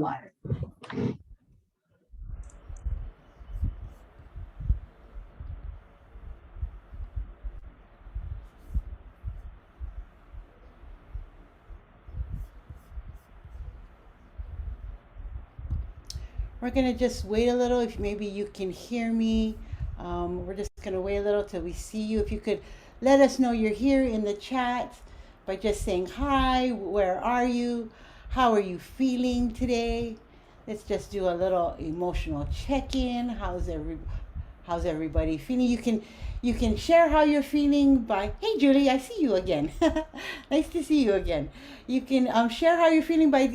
We're gonna just wait a little. If maybe you can hear me, we're just gonna wait a little till we see you. If you could let us know you're here in the chat by just saying hi. Where are you? How are you feeling today? Let's just do a little emotional check-in. How's everybody feeling? You can share how you're feeling by, hey Julie, I see you again. Nice to see you again. You can share how you're feeling by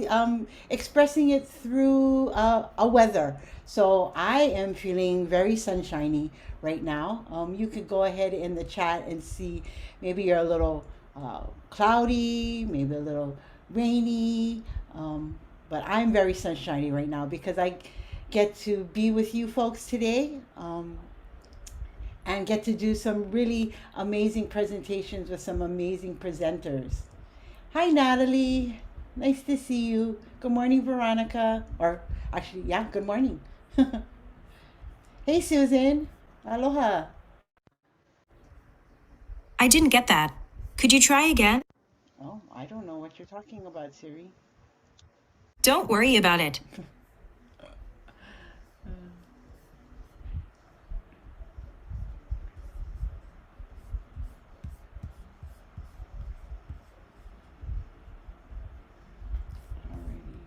expressing it through a weather. So I am feeling very sunshiny right now. You could go ahead in the chat and see maybe you're a little cloudy, maybe a little rainy, but I'm very sunshiny right now because I get to be with you folks today. And get to do some really amazing presentations with some amazing presenters. Hi, Natalie. Nice to see you. Good morning, Veronica. Or actually, yeah, good morning. Hey, Susan. Aloha. I didn't get that. Could you try again? Oh, I don't know what you're talking about, Siri. Don't worry about it. Alrighty.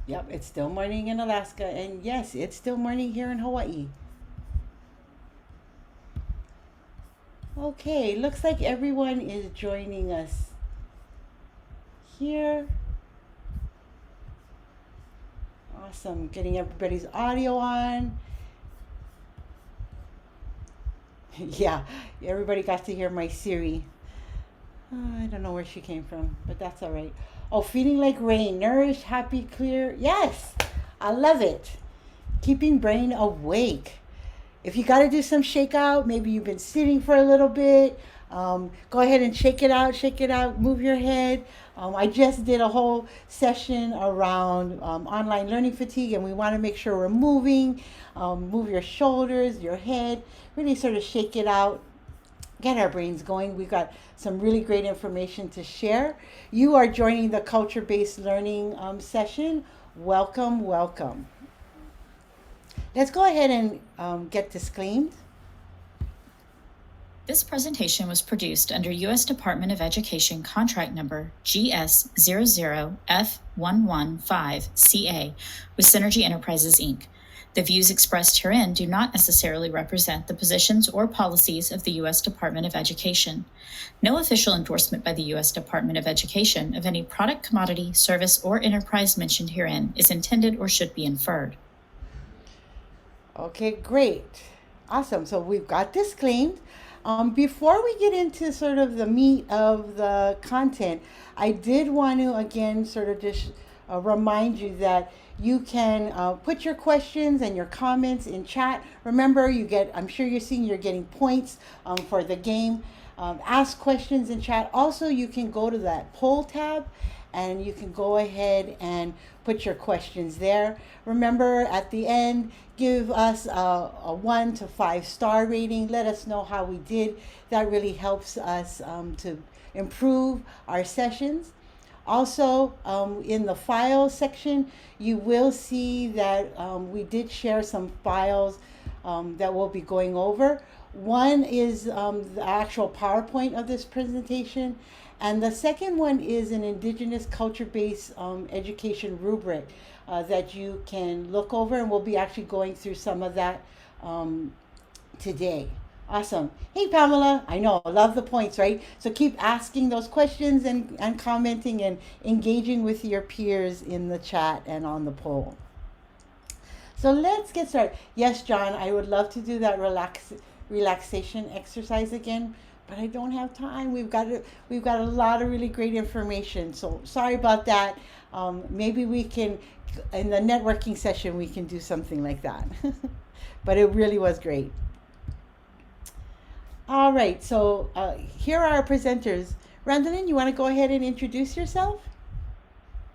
Yep, it's still morning in Alaska, and yes, it's still morning here in Hawaii. Okay, looks like everyone is joining us here. Awesome, getting everybody's audio on. Yeah, everybody got to hear my Siri. I don't know where she came from, but that's all right. Oh, feeling like rain, nourished, happy, clear. Yes, I love it. Keeping brain awake. If you got to do some shake out, maybe you've been sitting for a little bit, go ahead and shake it out, move your head. I just did a whole session around online learning fatigue, and we want to make sure we're moving. Move your shoulders, your head, really sort of shake it out, get our brains going. We've got some really great information to share. You are joining the culture-based learning session. Welcome, welcome. Let's go ahead and get disclaimed. This presentation was produced under U.S. Department of Education contract number GS00F115CA with Synergy Enterprises, Inc. The views expressed herein do not necessarily represent the positions or policies of the U.S. Department of Education. No official endorsement by the U.S. Department of Education of any product, commodity, service, or enterprise mentioned herein is intended or should be inferred. Okay, great. Awesome. So we've got disclaimed. Before we get into sort of the meat of the content, I did want to again sort of just remind you that you can put your questions and your comments in chat. Remember, I'm sure you're seeing you're getting points for the game. Ask questions in chat. Also, you can go to that poll tab and you can go ahead and put your questions there. Remember, at the end, give us a 1 to 5 star rating. Let us know how we did. That really helps us to improve our sessions. Also, in the files section, you will see that we did share some files that we'll be going over. One is the actual PowerPoint of this presentation, and the second one is an Indigenous culture-based education rubric that you can look over, and we'll be actually going through some of that today. Awesome. Hey, Pamela, I know, I love the points, right? So keep asking those questions and commenting and engaging with your peers in the chat and on the poll. So let's get started. Yes, John, I would love to do that relaxation exercise again, but I don't have time. We've got a lot of really great information. So sorry about that. Maybe we can, in the networking session, we can do something like that. But it really was great. All right, so here are our presenters. Randolyn, you want to go ahead and introduce yourself?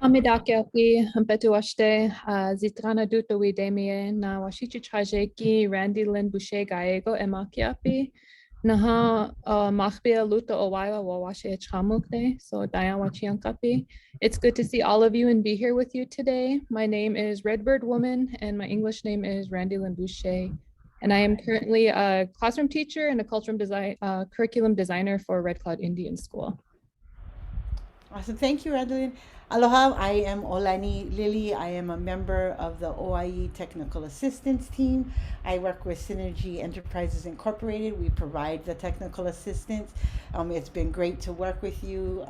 Amidakiapi, Betuaste, Zitrana Dutawi Demie, na Washichi Trajeki, Randy Lynn Boucher Gallego, Emakiapi, Naha Machbia Luta Owawa Wawashe Chamukne, so Diane Wachiankapi. It's good to see all of you and be here with you today. My name is Redbird Woman, and my English name is Randy Lynn Boucher. And I am currently a classroom teacher and a curriculum designer for Red Cloud Indian School. Awesome. Thank you, Adeline. Aloha. I am Olani Lily. I am a member of the OIE Technical Assistance Team. I work with Synergy Enterprises Incorporated. We provide the technical assistance. It's been great to work with you.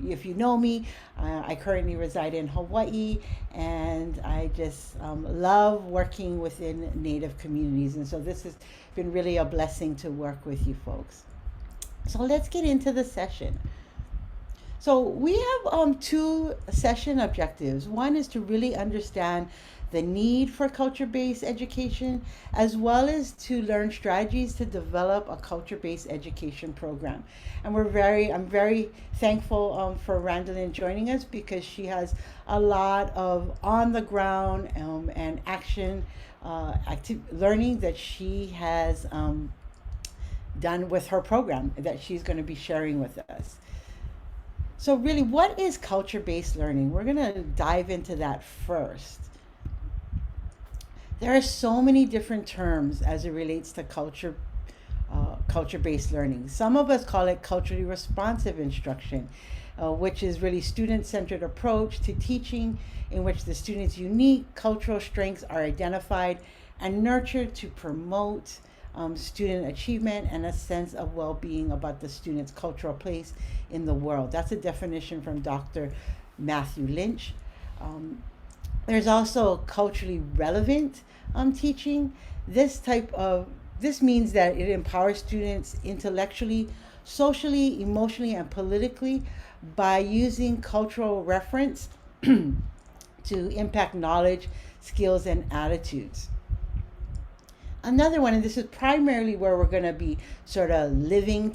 If you know me, I currently reside in Hawaii, and I just love working within Native communities. And so this has been really a blessing to work with you folks. So let's get into the session. So we have two session objectives. One is to really understand the need for culture-based education, as well as to learn strategies to develop a culture-based education program. And I'm very thankful for Randallyn joining us, because she has a lot of on-the-ground and action learning that she has done with her program that she's going to be sharing with us. So really, what is culture-based learning? We're going to dive into that first. There are so many different terms as it relates to culture-based learning. Some of us call it culturally responsive instruction, which is really student-centered approach to teaching, in which the student's unique cultural strengths are identified and nurtured to promote student achievement and a sense of well-being about the student's cultural place in the world. That's a definition from Dr. Matthew Lynch. There's also culturally relevant teaching. This means that it empowers students intellectually, socially, emotionally, and politically by using cultural reference to impact knowledge, skills, and attitudes. Another one, and this is primarily where we're going to be sort of living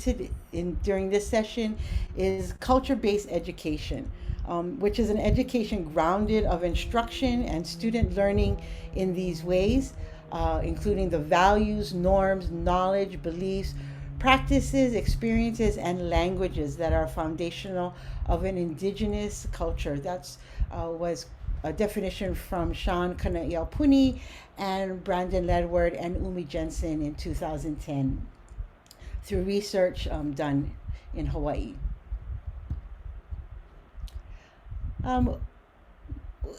during this session, is culture-based education, which is an education grounded of instruction and student learning in these ways, including the values, norms, knowledge, beliefs, practices, experiences, and languages that are foundational of an indigenous culture. That's was a definition from Sean Kanaiaupuni and Brandon Ledward and Umi Jensen in 2010 through research done in Hawaii.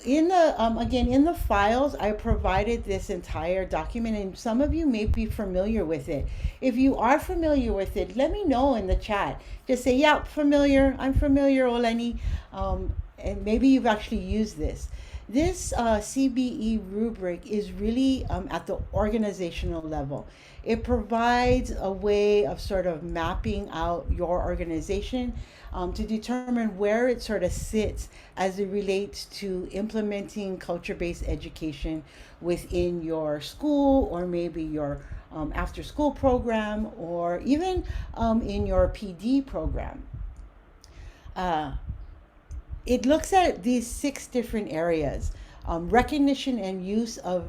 In the files, I provided this entire document, and some of you may be familiar with it. If you are familiar with it, let me know in the chat. Just say, yeah, familiar, I'm familiar, Oleni. And maybe you've actually used this. This CBE rubric is really at the organizational level. It provides a way of sort of mapping out your organization to determine where it sort of sits as it relates to implementing culture-based education within your school, or maybe your after-school program, or even in your PD program. It looks at these 6 different areas: recognition and use of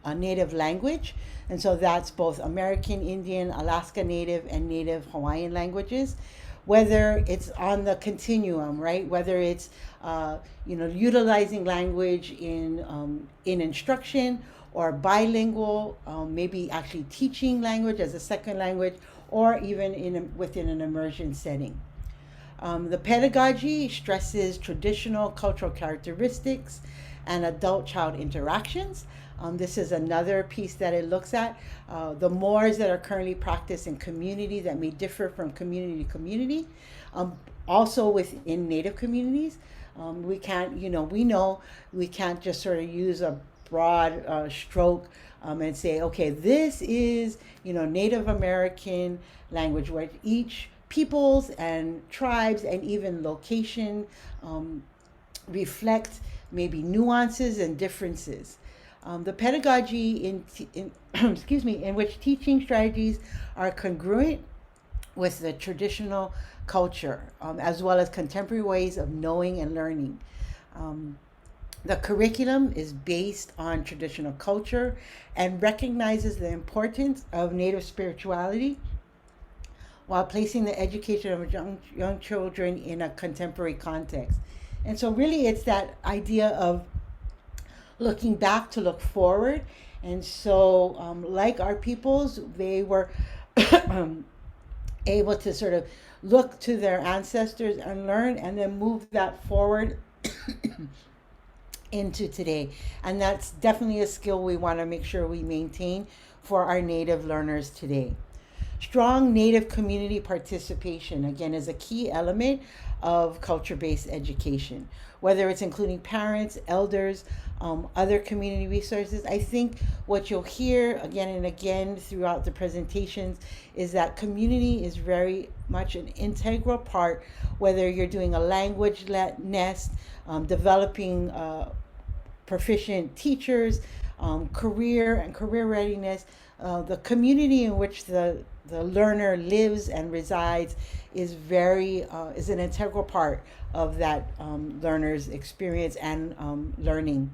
a native language. And so that's both American Indian, Alaska Native, and Native Hawaiian languages. Whether it's on the continuum, right? Whether it's utilizing language in instruction, or bilingual, maybe actually teaching language as a second language, or even within an immersion setting. The pedagogy stresses traditional cultural characteristics and adult-child interactions. This is another piece that it looks at. The mores that are currently practiced in community that may differ from community to community. Also within Native communities. We know we can't just sort of use a broad stroke and say, okay, this is, Native American language, where each peoples and tribes and even location reflect maybe nuances and differences. The pedagogy in which teaching strategies are congruent with the traditional culture, as well as contemporary ways of knowing and learning. Um, the curriculum is based on traditional culture and recognizes the importance of Native spirituality while placing the education of young children in a contemporary context. And so, really, it's that idea of looking back to look forward. And so, like our peoples, they were able to sort of look to their ancestors and learn and then move that forward into today. And that's definitely a skill we want to make sure we maintain for our Native learners today. Strong Native community participation, again, is a key element of culture based education, whether it's including parents, elders, other community resources. I think what you'll hear again and again throughout the presentations is that community is very much an integral part, whether you're doing a language nest, developing proficient teachers, career and career readiness, the community in which the learner lives and resides is is an integral part of that learner's experience and learning.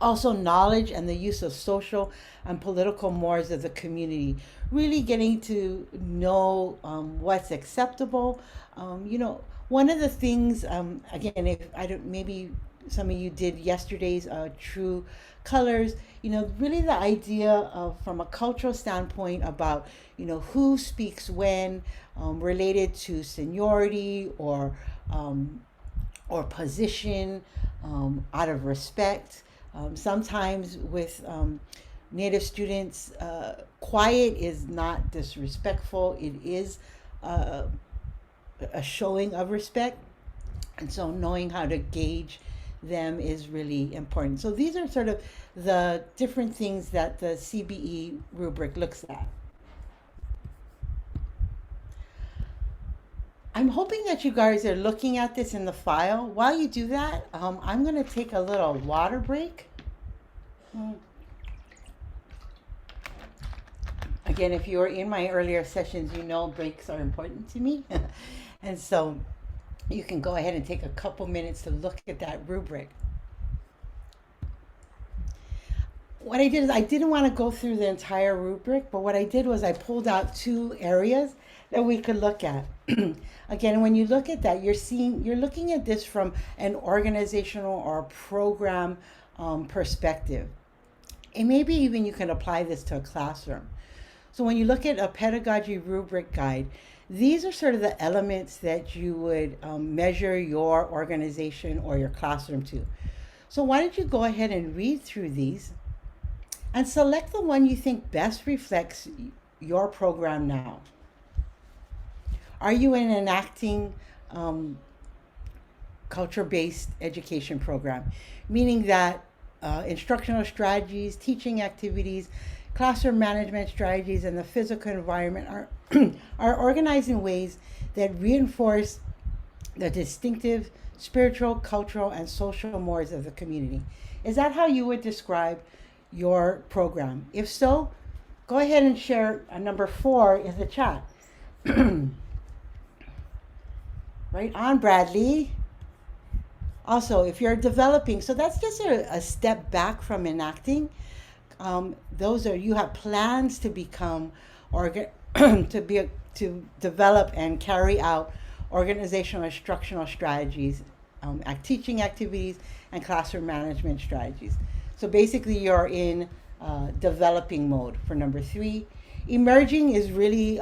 Also, knowledge and the use of social and political mores of the community, really getting to know what's acceptable. One of the things, again, if I don't, maybe some of you did yesterday's True Colors, really the idea of, from a cultural standpoint, about, who speaks when, related to seniority or position, out of respect. Sometimes with Native students, quiet is not disrespectful, it is a showing of respect. And so knowing how to gauge them is really important. So these are sort of the different things that the CBE rubric looks at. I'm hoping that you guys are looking at this in the file. While you do that, I'm going to take a little water break. Again, if you were in my earlier sessions, you know breaks are important to me. And so you can go ahead and take a couple minutes to look at that rubric. What I did is I didn't want to go through the entire rubric, but what I did was I pulled out two areas that we could look at. Again, when you look at that, you're looking at this from an organizational or program perspective. And maybe even you can apply this to a classroom. So when you look at a pedagogy rubric guide, these are sort of the elements that you would measure your organization or your classroom to. So why don't you go ahead and read through these and select the one you think best reflects your program now. Are you in an enacting culture-based education program? Meaning that instructional strategies, teaching activities, classroom management strategies, and the physical environment are organized in ways that reinforce the distinctive spiritual, cultural, and social mores of the community. Is that how you would describe your program? If so, go ahead and share number 4 in the chat. Right on, Bradley. Also, if you're developing, so that's just a step back from enacting. You have plans to become to develop and carry out organizational instructional strategies, teaching activities, and classroom management strategies. So basically, you're in developing mode for number 3. Emerging is really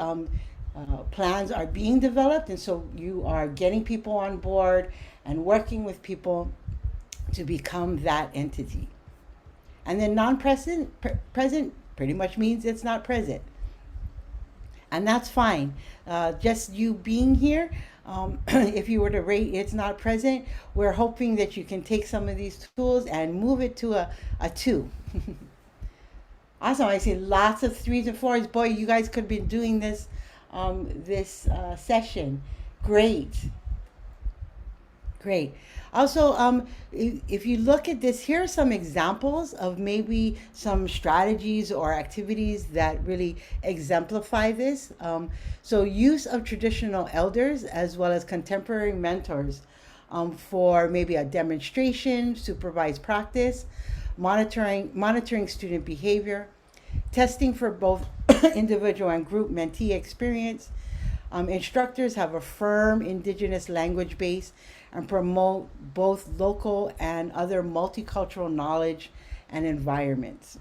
plans are being developed, and so you are getting people on board and working with people to become that entity. And then non-present, present pretty much means it's not present. And that's fine. Just you being here, if you were to rate it's not present, we're hoping that you can take some of these tools and move it to a 2. Awesome. I see lots of 3s and 4s. Boy, you guys could have been doing this session. Great. Also, if you look at this, here are some examples of maybe some strategies or activities that really exemplify this. So use of traditional elders as well as contemporary mentors for maybe a demonstration, supervised practice, monitoring student behavior, testing for both individual and group mentee experience. Instructors have a firm indigenous language base and promote both local and other multicultural knowledge and environments.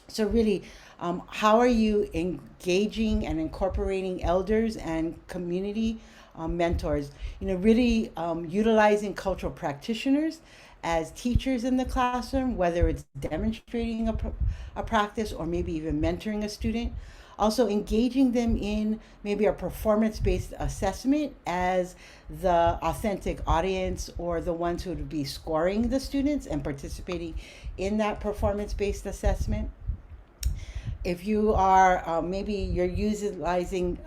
So really, how are you engaging and incorporating elders and community mentors? Really utilizing cultural practitioners as teachers in the classroom, whether it's demonstrating a practice or maybe even mentoring a student. Also engaging them in maybe a performance-based assessment as the authentic audience or the ones who would be scoring the students and participating in that performance-based assessment. If you are maybe you're utilizing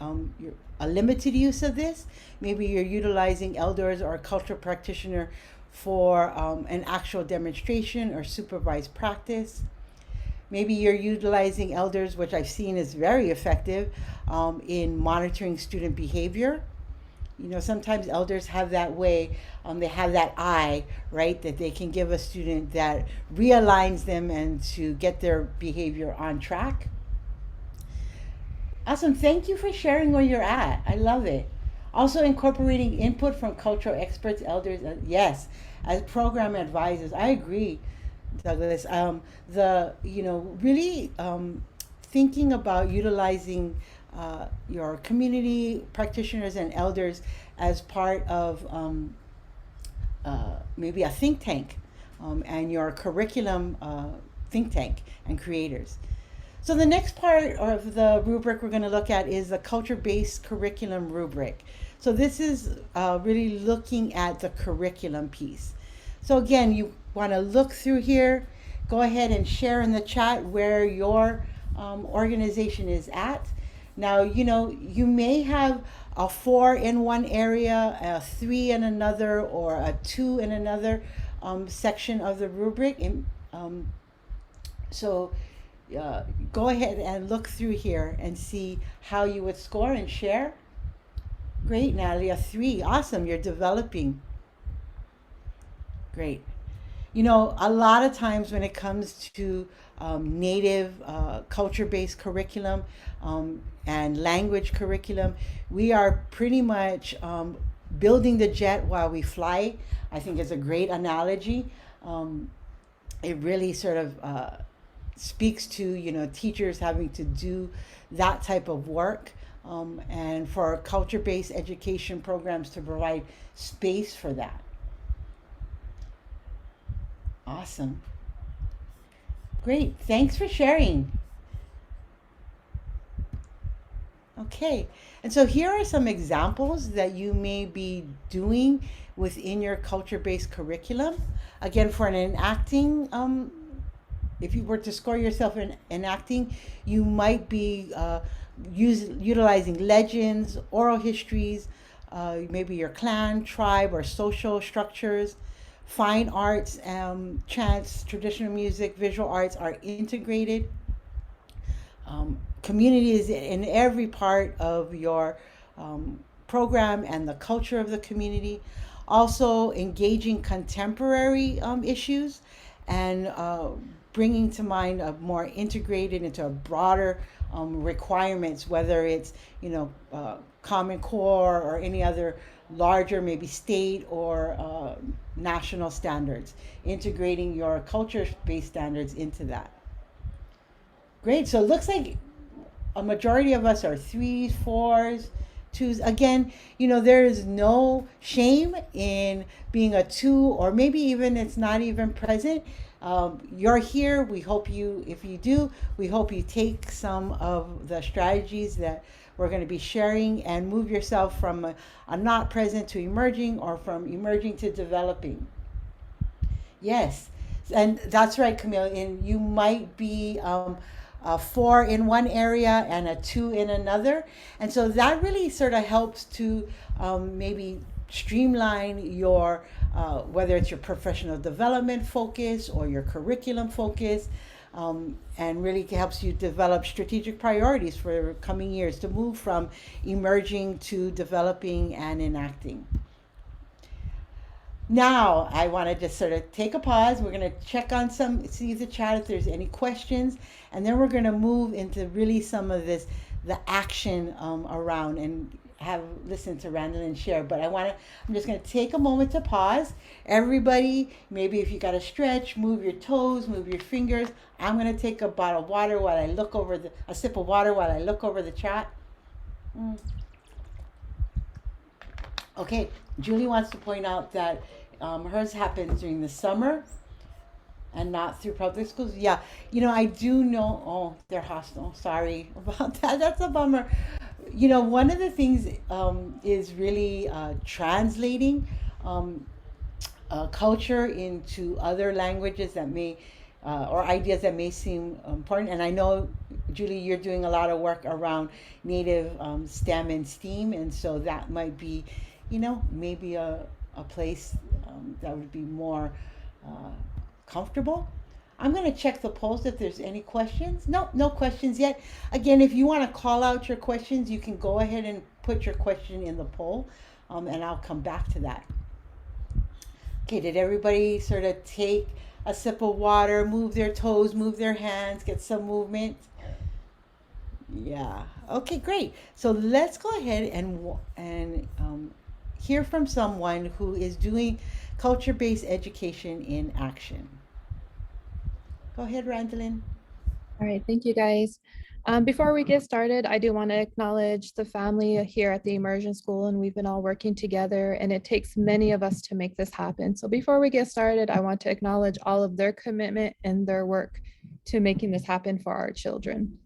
a limited use of this, maybe you're utilizing elders or a cultural practitioner for an actual demonstration or supervised practice. Maybe you're utilizing elders, which I've seen is very effective in monitoring student behavior. Sometimes elders have that way, they have that eye, right, that they can give a student that realigns them and to get their behavior on track. Awesome. Thank you for sharing where you're at. I love it. Also incorporating input from cultural experts, elders, yes, as program advisors. I agree, Douglas. Really thinking about utilizing your community practitioners and elders as part of maybe a think tank and your curriculum think tank and creators. So the next part of the rubric we're going to look at is the culture-based curriculum rubric. So this is really looking at the curriculum piece. So again, you want to look through here, go ahead and share in the chat where your organization is at. Now, you may have a 4 in one area, a 3 in another, or a 2 in another section of the rubric. So go ahead and look through here and see how you would score and share. Great, Natalie, a 3. Awesome, you're developing. Great. A lot of times when it comes to native culture-based curriculum and language curriculum, we are pretty much building the jet while we fly. I think it's a great analogy. It really sort of speaks to teachers having to do that type of work, and for culture-based education programs to provide space for that. Awesome. Great. Thanks for sharing. Okay. And so here are some examples that you may be doing within your culture-based curriculum. Again, for an enacting, if you were to score yourself in enacting, you might be utilizing legends, oral histories, maybe your clan, tribe, or social structures. Fine arts, chants, traditional music, visual arts are integrated. Community is in every part of your program and the culture of the community. Also engaging contemporary issues and bringing to mind a more integrated into a broader requirements, whether it's Common Core or any other larger, maybe state or national standards, integrating your culture-based standards into that. Great. So it looks like a majority of us are 3s, 4s, 2s. Again, there is no shame in being a 2, or maybe even it's not even present. You're here. We hope if you do, we hope you take some of the strategies that we're going to be sharing and move yourself from a not present to emerging, or from emerging to developing. Yes, and that's right, Camille. And you might be a 4 in one area and a 2 in another. And so that really sort of helps to maybe streamline your, whether it's your professional development focus or your curriculum focus, and really helps you develop strategic priorities for coming years to move from emerging to developing and enacting. Now I want to just sort of take a pause. We're going to check on see the chat if there's any questions, and then we're going to move into really some of the action around and have listen to Randall and share. But I'm just going to take a moment to pause. Everybody, maybe if you got to stretch, move your toes, move your fingers. I'm going to take a bottle of water while I look over a sip of water while I look over the chat. Mm. Okay, Julie wants to point out that hers happens during the summer and not through public schools. Yeah, I do know. Oh, they're hostile. Sorry about that. That's a bummer. One of the things is really translating um, culture into other languages that may or ideas that may seem important. And I know, Julie, you're doing a lot of work around native STEM and STEAM, and so that might be, maybe a place that would be more uh, comfortable. I'm going to check the polls if there's any questions. No, no questions yet. Again, if you want to call out your questions, you can go ahead and put your question in the poll, and I'll come back to that. Okay, did everybody sort of take a sip of water, move their toes, move their hands, get some movement? Yeah. Okay, great. So let's go ahead and hear from someone who is doing culture-based education in action. Go ahead, Randolyn. All right, thank you guys. Before we get started, I do want to acknowledge the family here at the Immersion School, and we've been all working together, and it takes many of us to make this happen. So before we get started, I want to acknowledge all of their commitment and their work to making this happen for our children.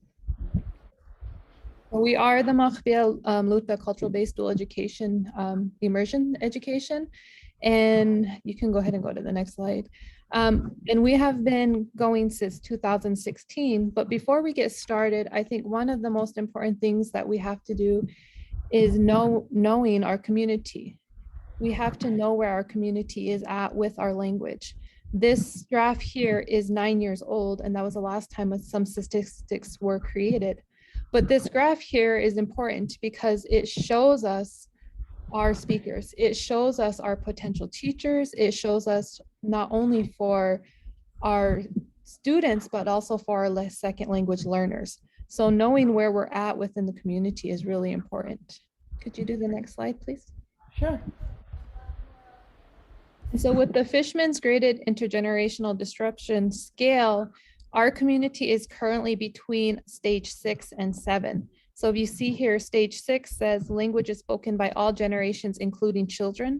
We are the Machbia Luta cultural-based dual education, immersion education. And you can go ahead and go to the next slide. And we have been going since 2016, but before we get started, I think one of the most important things that we have to do is knowing our community. We have to know where our community is at with our language. This graph here is 9 years old, and that was the last time some statistics were created. But this graph here is important because it shows us our speakers. It shows us our potential teachers. It shows us not only for our students, but also for our second language learners. So knowing where we're at within the community is really important. Could you do the next slide, please? Sure. And so with the Fishman's graded intergenerational disruption scale, our community is currently between stage 6 and 7. So if you see here, stage 6 says language is spoken by all generations, including children.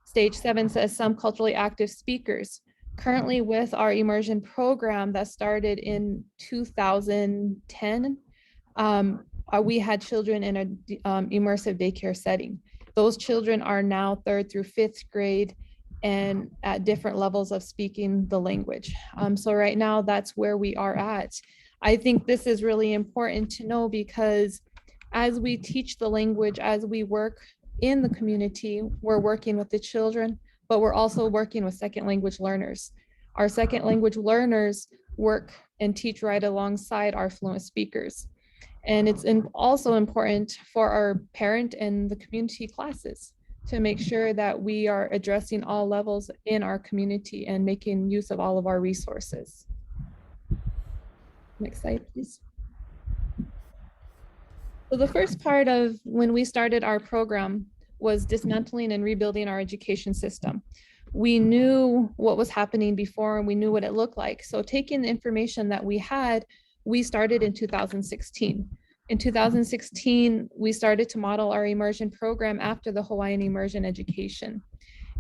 Stage 7 says some culturally active speakers. Currently with our immersion program that started in 2010, we had children in an immersive daycare setting. Those children are now 3rd through 5th grade and at different levels of speaking the language. So right now, that's where we are at. I think this is really important to know because as we teach the language, as we work in the community, we're working with the children, but we're also working with second language learners. Our second language learners work and teach right alongside our fluent speakers. And it's also important for our parent and the community classes to make sure that we are addressing all levels in our community and making use of all of our resources. Next slide, please. So the first part of when we started our program was dismantling and rebuilding our education system. We knew what was happening before and we knew what it looked like. So taking the information that we had, we started in 2016. In 2016, we started to model our immersion program after the Hawaiian immersion education.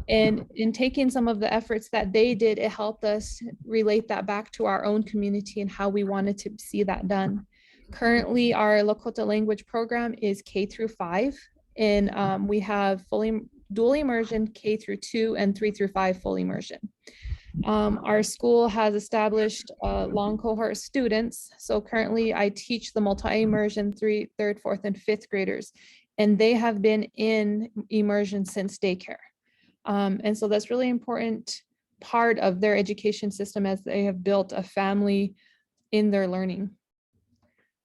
And in taking some of the efforts that they did, it helped us relate that back to our own community and how we wanted to see that done. Currently, our Lakota language program is K through 5, and we have fully dual immersion K through 2 and 3 through 5 full immersion. Our school has established long cohort students. So currently I teach the multi-immersion 3rd, 4th, and 5th graders, and they have been in immersion since daycare. And so that's really important part of their education system as they have built a family in their learning.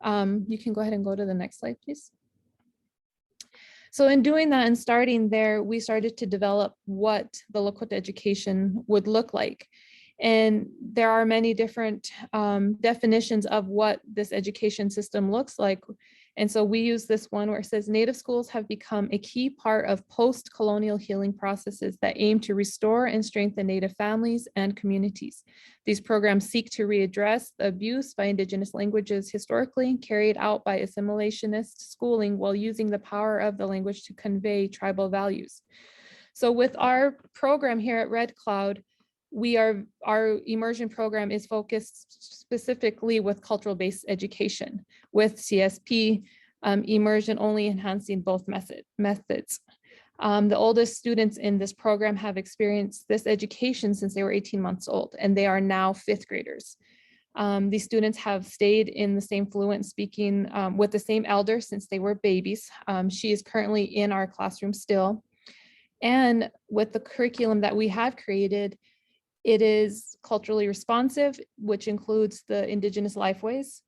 You can go ahead and go to the next slide, please. So in doing that and starting there, we started to develop what the Lakota education would look like. And there are many different definitions of what this education system looks like. And so we use this one where it says Native schools have become a key part of post-colonial healing processes that aim to restore and strengthen Native families and communities. These programs seek to readdress the abuse by Indigenous languages historically carried out by assimilationist schooling while using the power of the language to convey tribal values. So with our program here at Red Cloud, our immersion program is focused specifically with cultural-based education with CSP, immersion only enhancing both methods. The oldest students in this program have experienced this education since they were 18 months old, and they are now fifth graders. These students have stayed in the same fluent speaking with the same elder since they were babies. She is currently in our classroom still. And with the curriculum that we have created, it is culturally responsive, which includes the Indigenous lifeways.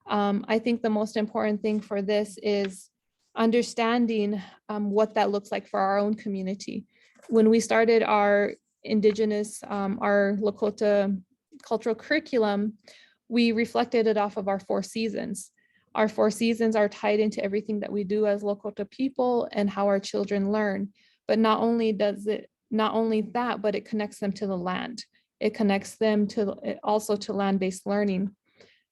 I think the most important thing for this is understanding what that looks like for our own community. When we started our Indigenous, our Lakota cultural curriculum, we reflected it off of our 4 seasons. Our 4 seasons are tied into everything that we do as Lakota people and how our children learn. But not only that, but it connects them to the land. It connects them to also to land-based learning.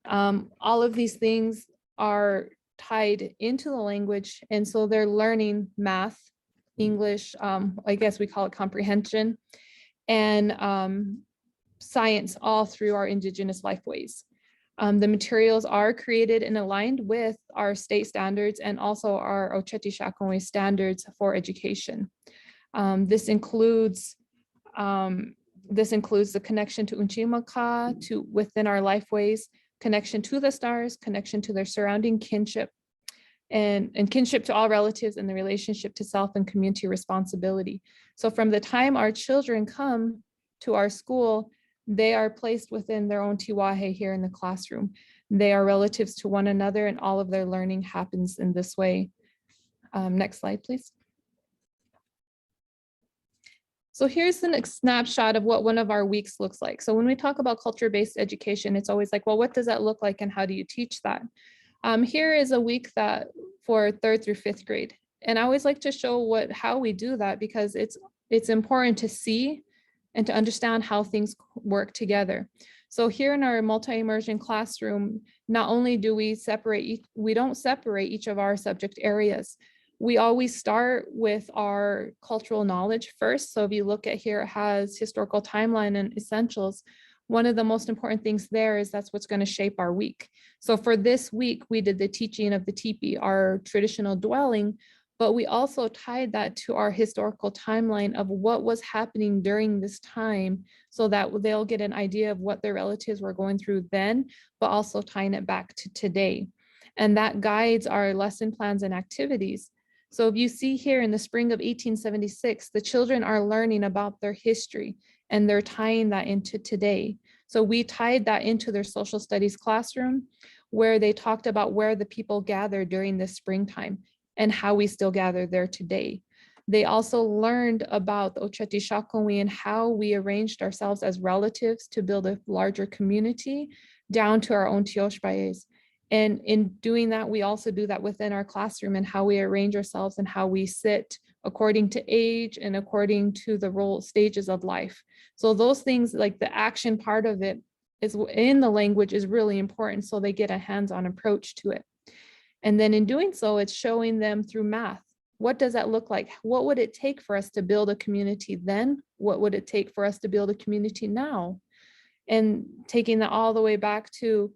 All of these things are tied into the language. And so they're learning math, English, I guess we call it comprehension, and science all through our Indigenous lifeways. The materials are created and aligned with our state standards and also our Oceti-Sakowin standards for education. This includes the connection to Unchimaka, to within our lifeways, connection to the stars, connection to their surrounding kinship, and kinship to all relatives, and the relationship to self and community responsibility. So from the time our children come to our school, they are placed within their own tiwahe here in the classroom. They are relatives to one another, and all of their learning happens in this way. Next slide, please. So here's the next snapshot of what one of our weeks looks like. So when we talk about culture-based education, it's always like, well, what does that look like and how do you teach that? Here is a week that for 3rd through 5th grade. And I always like to show how we do that because it's important to see and to understand how things work together. So here in our multi-immersion classroom, not only do we don't separate each of our subject areas. We always start with our cultural knowledge first. So if you look at here, it has historical timeline and essentials. One of the most important things there is that's what's going to shape our week. So for this week, we did the teaching of the teepee, our traditional dwelling, but we also tied that to our historical timeline of what was happening during this time so that they'll get an idea of what their relatives were going through then, but also tying it back to today. And that guides our lesson plans and activities. So if you see here in the spring of 1876, the children are learning about their history and they're tying that into today. So we tied that into their social studies classroom where they talked about where the people gathered during the springtime and how we still gather there today. They also learned about the Oceti-Sakowin and how we arranged ourselves as relatives to build a larger community down to our own Tioshbayes. And in doing that, we also do that within our classroom and how we arrange ourselves and how we sit according to age and according to the role stages of life. So those things, like the action part of it is in the language, is really important. So they get a hands-on approach to it. And then in doing so, it's showing them through math. What does that look like? What would it take for us to build a community then? What would it take for us to build a community now? And taking that all the way back to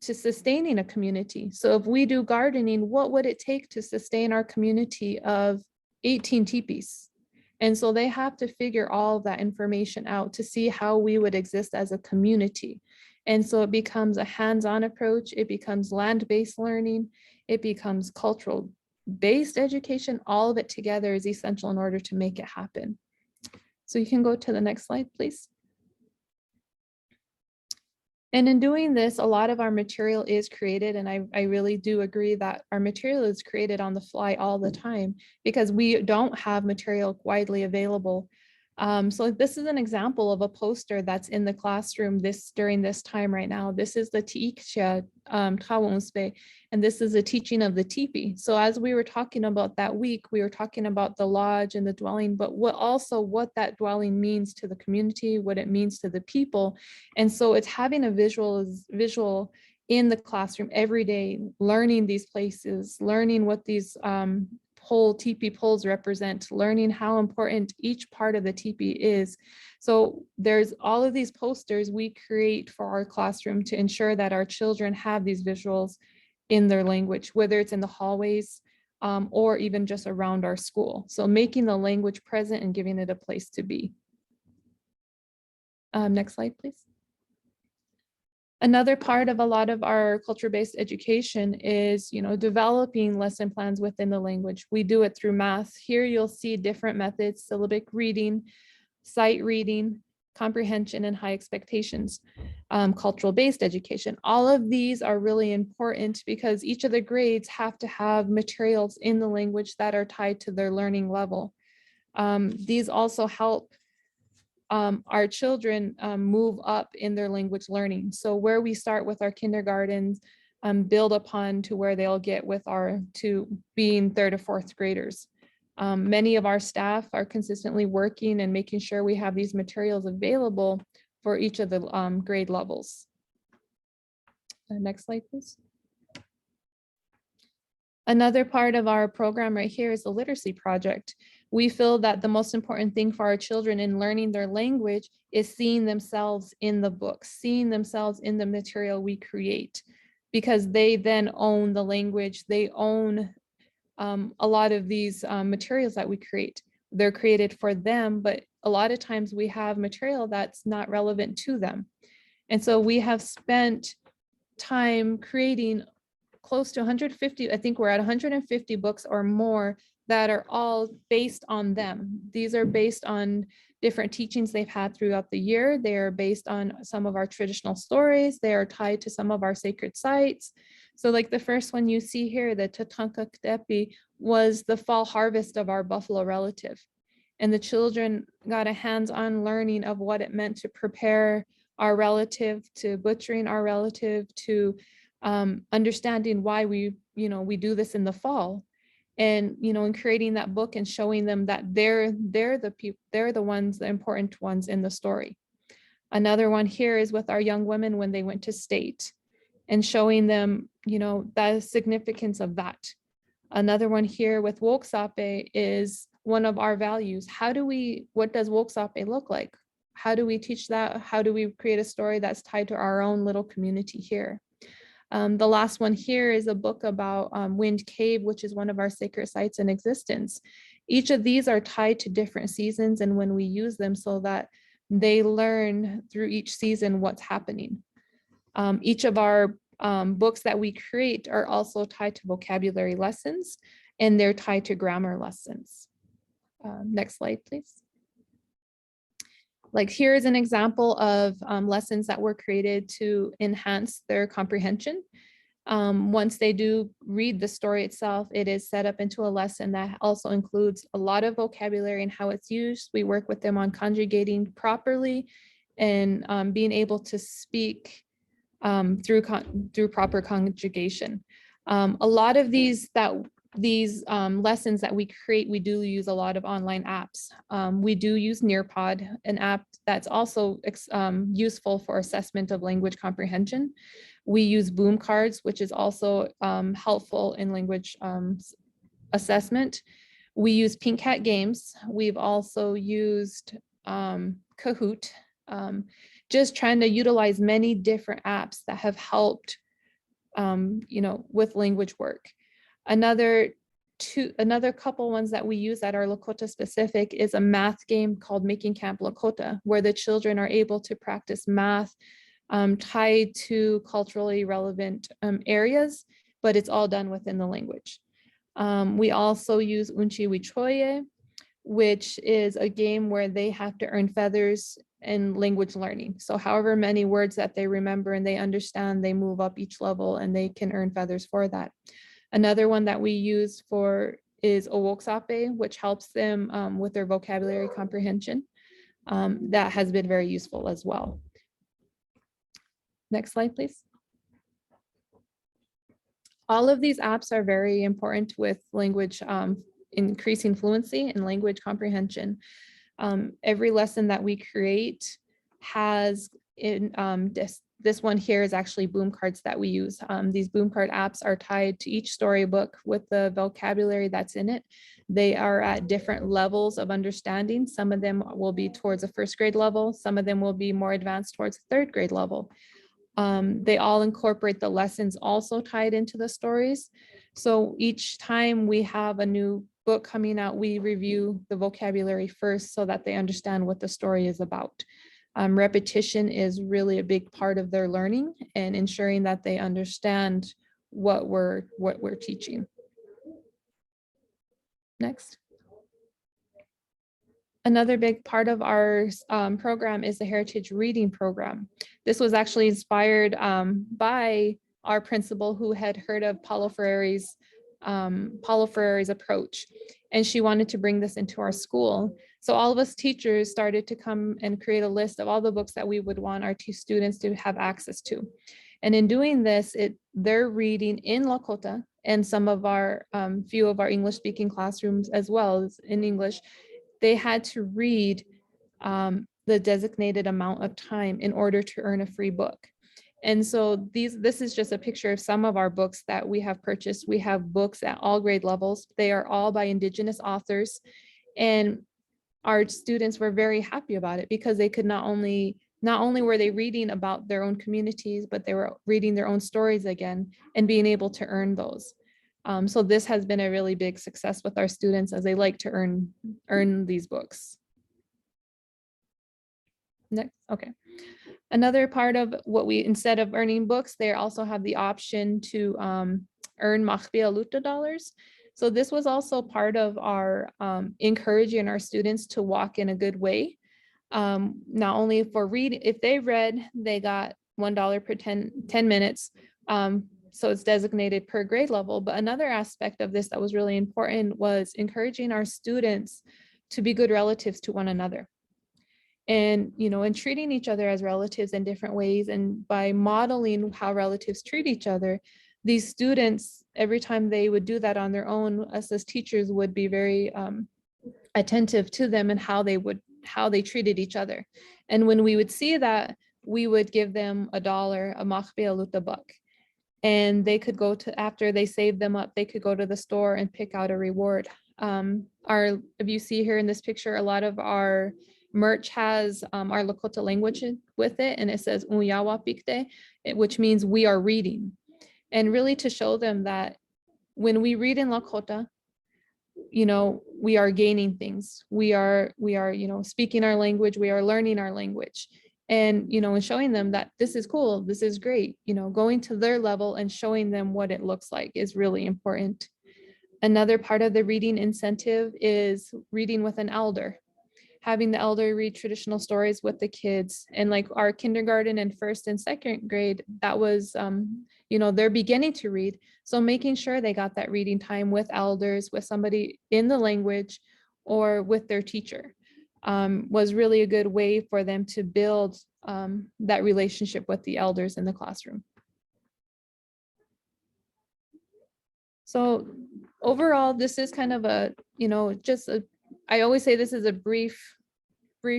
sustaining a community. So if we do gardening, what would it take to sustain our community of 18 teepees? And so they have to figure all of that information out to see how we would exist as a community. And so it becomes a hands-on approach. It becomes land-based learning. It becomes cultural-based education. All of it together is essential in order to make it happen. So you can go to the next slide, please. And in doing this, a lot of our material is created, and I really do agree that our material is created on the fly all the time because we don't have material widely available. So this is an example of a poster that's in the classroom during this time right now. This is the Tiikcha Tawunspe, and this is a teaching of the teepee. So as we were talking about that week, we were talking about the lodge and the dwelling, but what that dwelling means to the community, what it means to the people. And so it's having a visual in the classroom every day, learning these places, learning what these teepee poles represent, learning how important each part of the teepee is. So there's all of these posters we create for our classroom to ensure that our children have these visuals in their language, whether it's in the hallways or even just around our school. So making the language present and giving it a place to be. Next slide, please. Another part of a lot of our culture-based education is, developing lesson plans within the language. We do it through math. Here you'll see different methods: syllabic reading, sight reading, comprehension, and high expectations. Cultural-based education. All of these are really important because each of the grades have to have materials in the language that are tied to their learning level. These also help our children move up in their language learning. So where we start with our kindergartens, build upon to where they'll get to being third or fourth graders. Many of our staff are consistently working and making sure we have these materials available for each of the grade levels. Next slide, please. Another part of our program right here is the literacy project. We feel that the most important thing for our children in learning their language is seeing themselves in the books, seeing themselves in the material we create, because they then own the language, they own a lot of these materials that we create. They're created for them, but a lot of times we have material that's not relevant to them. And so we have spent time creating close to 150, I think we're at 150 books or more that are all based on them. These are based on different teachings they've had throughout the year. They are based on some of our traditional stories. They are tied to some of our sacred sites. So like the first one you see here, the Tatanka Ktepi, was the fall harvest of our buffalo relative. And the children got a hands-on learning of what it meant to prepare our relative, to butchering our relative, to understanding why we do this in the fall. And in creating that book and showing them that they're the ones, the important ones in the story. Another one here is with our young women when they went to state and showing them the significance of that. Another one here with Woksape is one of our values. What does Woksape look like? How do we teach that? How do we create a story that's tied to our own little community here? The last one here is a book about Wind Cave, which is one of our sacred sites in existence. Each of these are tied to different seasons and when we use them so that they learn through each season what's happening. Each of our books that we create are also tied to vocabulary lessons, and they're tied to grammar lessons. Next slide, please. Like here is an example of lessons that were created to enhance their comprehension. Once they do read the story itself, it is set up into a lesson that also includes a lot of vocabulary and how it's used. We work with them on conjugating properly and being able to speak through proper conjugation. A lot of these lessons that we create, we do use a lot of online apps. We do use Nearpod, an app that's also useful for assessment of language comprehension. We use Boom Cards, which is also helpful in language assessment. We use Pink Hat Games. We've also used Kahoot, just trying to utilize many different apps that have helped with language work. Another couple ones that we use that are Lakota specific is a math game called Making Camp Lakota, where the children are able to practice math tied to culturally relevant areas, but it's all done within the language. We also use Unchi Wichoye, which is a game where they have to earn feathers in language learning. So however many words that they remember and they understand, they move up each level and they can earn feathers for that. Another one that we use for is Owoksape, which helps them with their vocabulary comprehension. That has been very useful as well. Next slide, please. All of these apps are very important with language increasing fluency and language comprehension. Every lesson that we create has in this one here is actually boom cards that we use. These boom card apps are tied to each storybook with the vocabulary that's in it. They are at different levels of understanding. Some of them will be towards a first grade level. Some of them will be more advanced towards a third grade level. They all incorporate the lessons also tied into the stories. So each time we have a new book coming out, we review the vocabulary first so that they understand what the story is about. Repetition is really a big part of their learning and ensuring that they understand what we're teaching. Next. Another big part of our program is the Heritage Reading Program. This was actually inspired by our principal who had heard of Paulo Freire's approach, and she wanted to bring this into our school. So all of us teachers started to come and create a list of all the books that we would want our students to have access to. And in doing this, they're reading in Lakota and some of our few of our English speaking classrooms as well as in English. They had to read the designated amount of time in order to earn a free book. And so this is just a picture of some of our books that we have purchased. We have books at all grade levels. They are all by Indigenous authors. And our students were very happy about it because they could not only were they reading about their own communities, but they were reading their own stories again and being able to earn those. So this has been a really big success with our students as they like to earn these books. Next, okay. Another part of what instead of earning books, they also have the option to earn Machbia Luta dollars. So this was also part of our encouraging our students to walk in a good way. Not only for reading, if they read, they got $1 per 10 minutes. So it's designated per grade level. But another aspect of this that was really important was encouraging our students to be good relatives to one another. And, and treating each other as relatives in different ways. And by modeling how relatives treat each other, these students, every time they would do that on their own, us as teachers would be very attentive to them and how they treated each other. And when we would see that, we would give them $1, a Machbea Luta buck. And they could go to, after they saved them up, they could go to the store and pick out a reward. If you see here in this picture, a lot of our merch has our Lakota language with it, and it says Unyawa Pikte, which means we are reading. And really to show them that when we read in Lakota, we are gaining things. We are, speaking our language, we are learning our language. And, and showing them that this is cool, this is great, going to their level and showing them what it looks like is really important. Another part of the reading incentive is reading with an elder, having the elder read traditional stories with the kids. And like our kindergarten and first and second grade, that was, they're beginning to read. So making sure they got that reading time with elders, with somebody in the language or with their teacher. Was really a good way for them to build that relationship with the elders in the classroom. So overall, this is kind of I always say this is a brief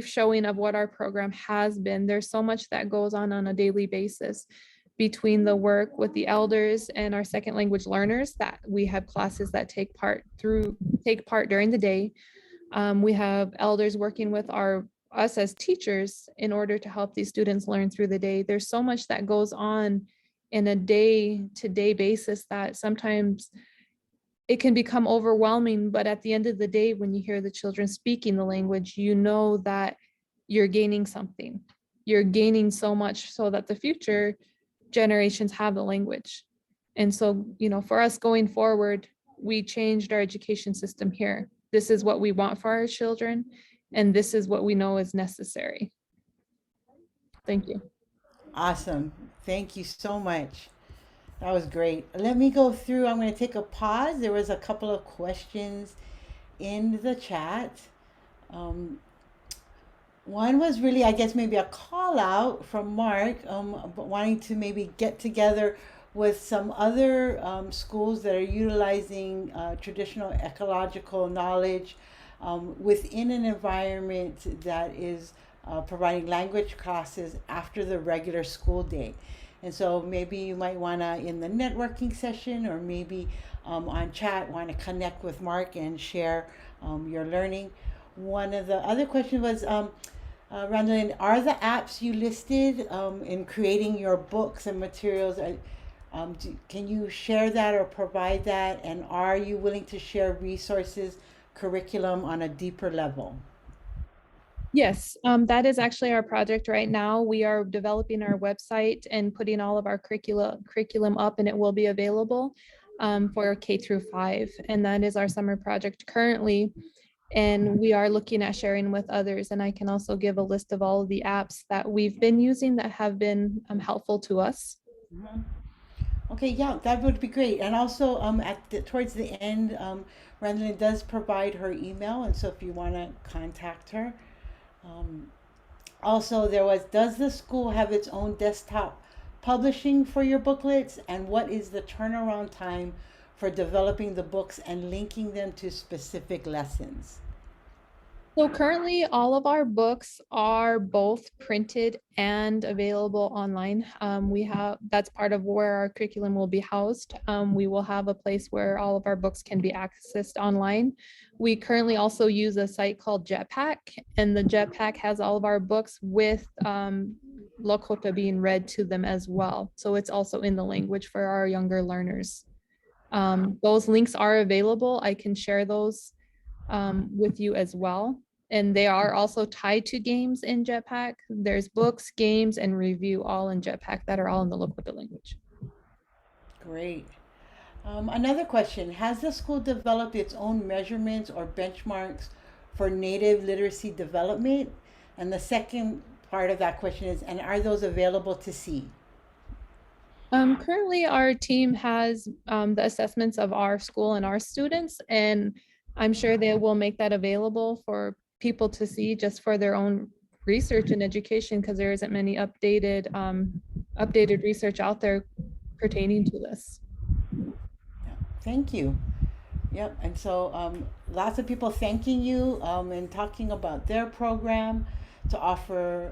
showing of what our program has been. There's so much that goes on a daily basis between the work with the elders and our second language learners, that we have classes that take part during the day. We have elders working with us as teachers in order to help these students learn through the day. There's so much that goes on in a day-to-day basis that sometimes it can become overwhelming, but at the end of the day, when you hear the children speaking the language, you know that you're gaining something. You're gaining so much so that the future generations have the language. And so, for us going forward, we changed our education system here. this is what we want for our children, and this is what we know is necessary. Thank you. Awesome. Thank you so much. That was great. Let me go through. I'm going to take a pause. There was a couple of questions in the chat. Um, One was really, I guess, maybe a call out from Mark, wanting to maybe get together with some other schools that are utilizing traditional ecological knowledge within an environment that is providing language classes after the regular school day. And so maybe you might want to, in the networking session or maybe on chat, want to connect with Mark and share your learning. One of the other questions was, Randall, are the apps you listed in creating your books and materials, can you share that or provide that? And are you willing to share resources, curriculum on a deeper level? Yes, that is actually our project right now. We are developing our website and putting all of our curriculum up, and it will be available for K through 5. And that is our summer project currently. And we are looking at sharing with others. And I can also give a list of all of the apps that we've been using that have been helpful to us. Mhm. Okay, yeah, that would be great. And also, towards the end, Randall does provide her email, and so if you want to contact her. Um, Also, there was, does the school have its own desktop publishing for your booklets? And what is the turnaround time for developing the books and linking them to specific lessons? So currently, all of our books are both printed and available online. That's part of where our curriculum will be housed. We will have a place where all of our books can be accessed online. We currently also use a site called Jetpack, and the Jetpack has all of our books with Lakota being read to them as well. So it's also in the language for our younger learners. Those links are available. I can share those with you as well. And they are also tied to games in Jetpack. There's books, games, and review all in Jetpack that are all in the Lakota language. Great. Another question, has the school developed its own measurements or benchmarks for native literacy development? And the second part of that question is, and are those available to see? Currently, our team has the assessments of our school and our students, and I'm sure they will make that available for people to see just for their own research and education, because there isn't many updated research out there pertaining to this. Thank you. Yep. And so lots of people thanking you and talking about their program to offer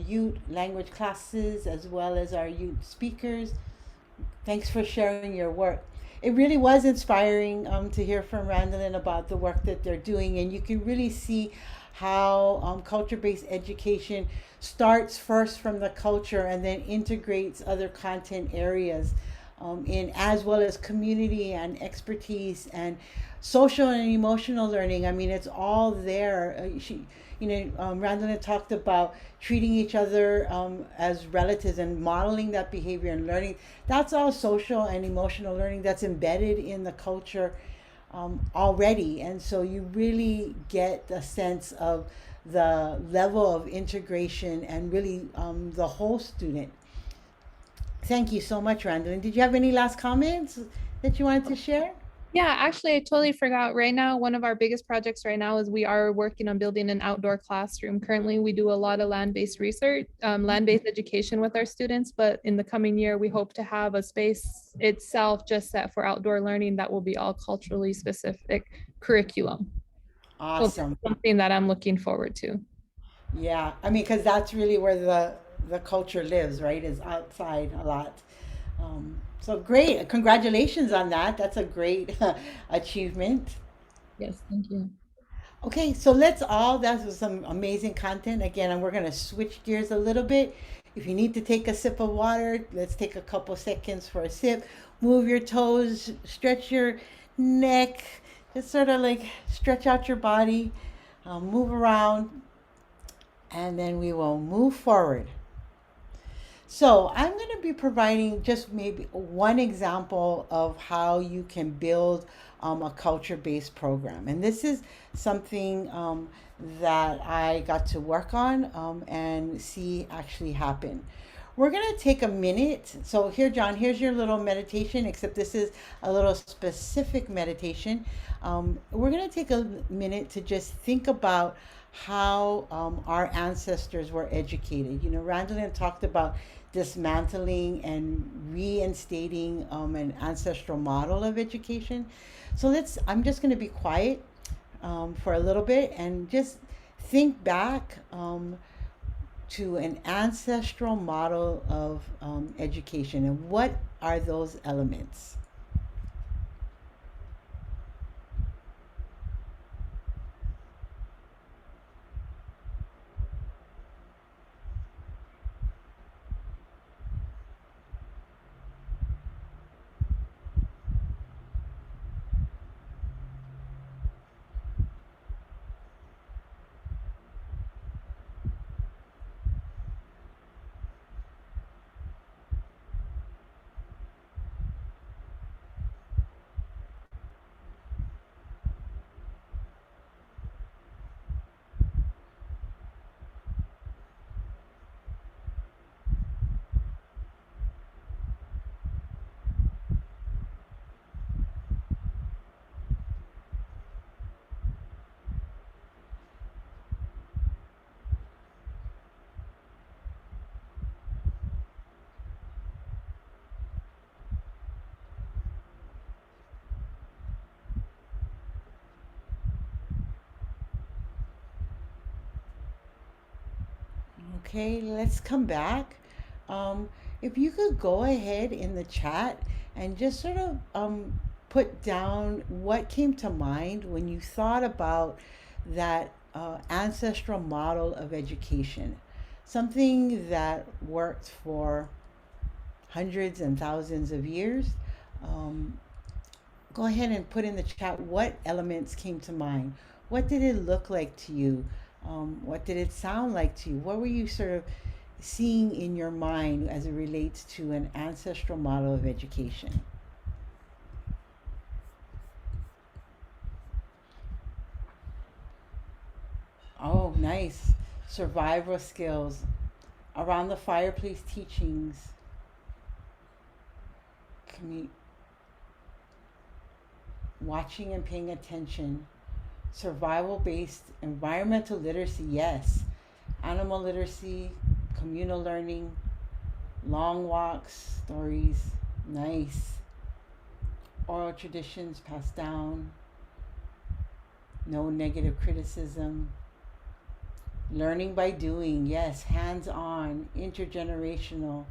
youth language classes as well as our youth speakers. Thanks for sharing your work. It really was inspiring to hear from Randolyn about the work that they're doing, and you can really see how culture-based education starts first from the culture and then integrates other content areas in, as well as community and expertise and social and emotional learning. I mean, it's all there. Randolyn talked about treating each other as relatives and modeling that behavior and learning. That's all social and emotional learning that's embedded in the culture already. And so you really get a sense of the level of integration and really the whole student. Thank you so much, Randolyn. Did you have any last comments that you wanted to share? Yeah, actually, I totally forgot. Right now, one of our biggest projects right now is we are working on building an outdoor classroom. Currently, we do a lot of land-based research, land-based education with our students, but in the coming year, we hope to have a space itself just set for outdoor learning that will be all culturally specific curriculum. Awesome. So something that I'm looking forward to. Yeah, I mean, because that's really where the culture lives, right? Is outside a lot. So great. Congratulations on that. That's a great achievement. Yes, thank you. Okay, so that was some amazing content again, and we're going to switch gears a little bit. If you need to take a sip of water, let's take a couple seconds for a sip. Move your toes, stretch your neck, just sort of like stretch out your body, move around, and then we will move forward. So I'm going to be providing just maybe one example of how you can build a culture-based program. And this is something that I got to work on and see actually happen. We're going to take a minute. So here, John, here's your little meditation, except this is a little specific meditation. We're going to take a minute to just think about how our ancestors were educated. You know, Randall talked about dismantling and reinstating an ancestral model of education. So I'm just going to be quiet for a little bit and just think back to an ancestral model of education and what are those elements. Okay, let's come back. If you could go ahead in the chat and just sort of put down what came to mind when you thought about that ancestral model of education, something that worked for hundreds and thousands of years. Um, Go ahead and put in the chat what elements came to mind. What did it look like to you? What did it sound like to you? What were you sort of seeing in your mind as it relates to an ancestral model of education? Oh, nice. Survival skills, around the fireplace teachings, commu- watching and paying attention, survival based environmental literacy, yes, animal literacy, communal learning, long walks, stories, nice, oral traditions passed down, no negative criticism, learning by doing, yes, hands on, intergenerational,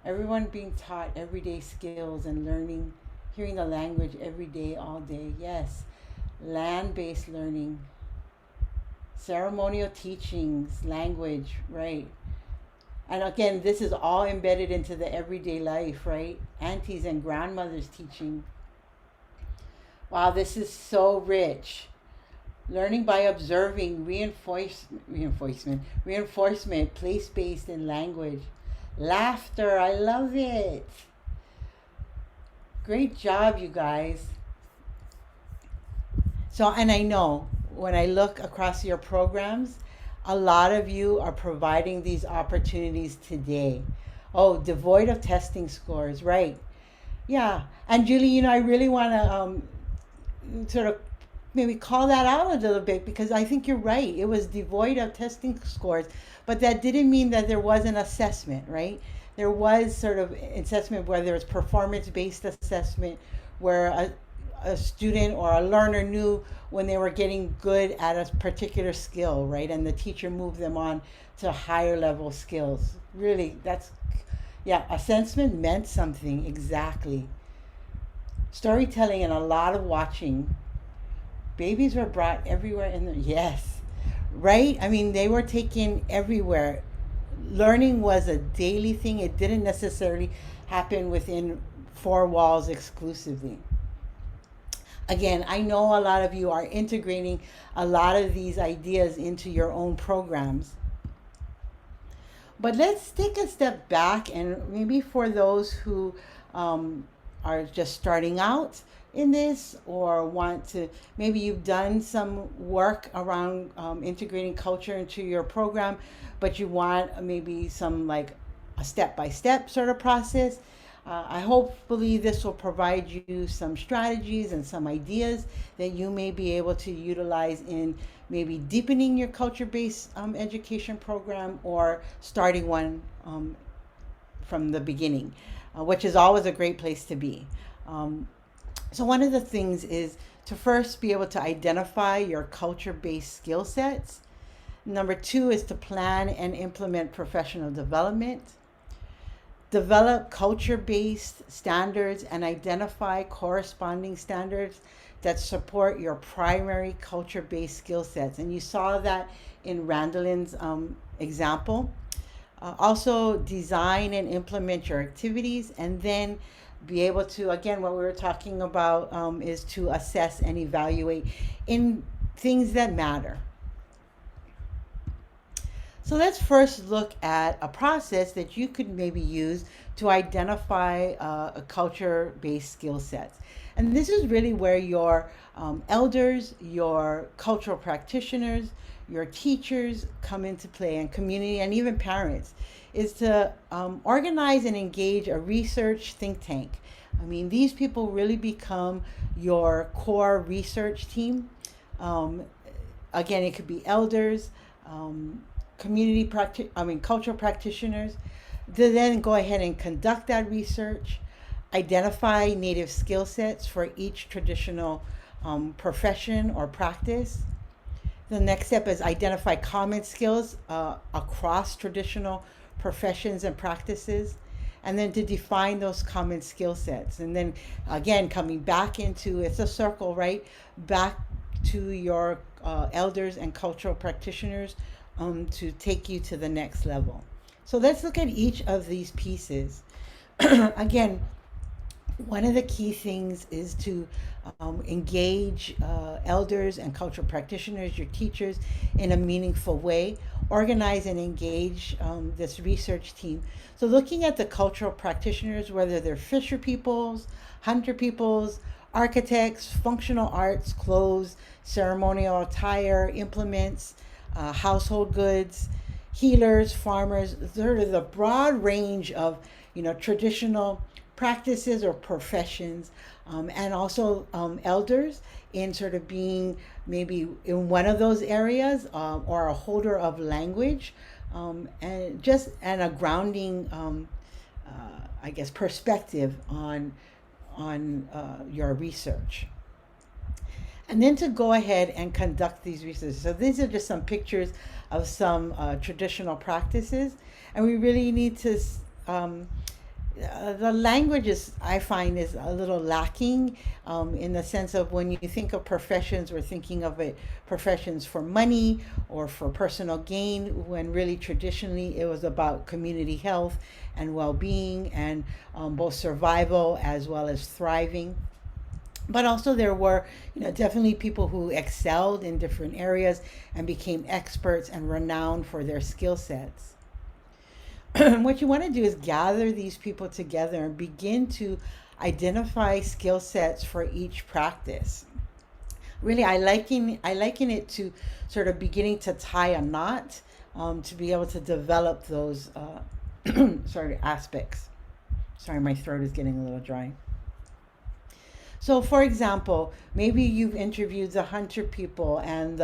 everyone being taught everyday skills and learning, hearing the language every day, all day, yes, land based learning, ceremonial teachings, language, right? And again, this is all embedded into the everyday life, right? Aunties and grandmothers teaching. Wow, this is so rich. Learning by observing, reinforcement, place based in language. Laughter, I love it. Great job, you guys. So, and I know when I look across your programs, a lot of you are providing these opportunities today. Oh, devoid of testing scores, right? Yeah. And Julie, I really want to sort of maybe call that out a little bit because I think you're right. It was devoid of testing scores, but that didn't mean that there was an assessment, right? There was sort of assessment where there was performance based assessment where a student or a learner knew when they were getting good at a particular skill, right? And the teacher moved them on to higher level skills. Really, yeah, assessment meant something, exactly. Storytelling and a lot of watching. Babies were brought everywhere in the, yes, right? I mean, they were taken everywhere. Learning was a daily thing. It didn't necessarily happen within four walls exclusively. Again, I know a lot of you are integrating a lot of these ideas into your own programs. But let's take a step back, and maybe for those who um, are just starting out in this, or want to, maybe you've done some work around integrating culture into your program, but you want maybe some like a step by step sort of process. I hopefully this will provide you some strategies and some ideas that you may be able to utilize in maybe deepening your culture-based education program, or starting one from the beginning, which is always a great place to be. Um, so one of the things is to first be able to identify your culture-based skill sets. Number two is to plan and implement professional development. Develop culture-based standards and identify corresponding standards that support your primary culture-based skill sets. And you saw that in Randalin's example. Also, design and implement your activities, and then be able to, again, what we were talking about is to assess and evaluate in things that matter. So let's first look at a process that you could maybe use to identify a culture-based skill sets. And this is really where your elders, your cultural practitioners, your teachers come into play, and community, and even parents, is to organize and engage a research think tank. I mean, these people really become your core research team. Again, it could be elders, cultural practitioners, to then go ahead and conduct that research, identify native skill sets for each traditional profession or practice. The next step is identify common skills across traditional professions and practices, and then to define those common skill sets. And then again, coming back into, it's a circle, right? Back to your elders and cultural practitioners to take you to the next level. So let's look at each of these pieces. Again, one of the key things is to engage elders and cultural practitioners, your teachers, in a meaningful way. Organize and engage this research team. So looking at the cultural practitioners, whether they're fisher peoples, hunter peoples, architects, functional arts, clothes, ceremonial attire, implements, household goods, healers, farmers, sort of the broad range of traditional practices or professions, and also elders in sort of being maybe in one of those areas, or a holder of language, and a grounding, I guess, perspective on your research. And then to go ahead and conduct these researches. So these are just some pictures of some traditional practices, and we really need to. The language I find is a little lacking, in the sense of when you think of professions, we're thinking of it professions for money or for personal gain, when really traditionally it was about community health and well-being, and both survival as well as thriving. But also there were, definitely people who excelled in different areas and became experts and renowned for their skill sets. What you want to do is gather these people together and begin to identify skill sets for each practice. Really, I liken it to sort of beginning to tie a knot, to be able to develop those aspects. Sorry, my throat is getting a little dry. So, for example, maybe you've interviewed the hunter people and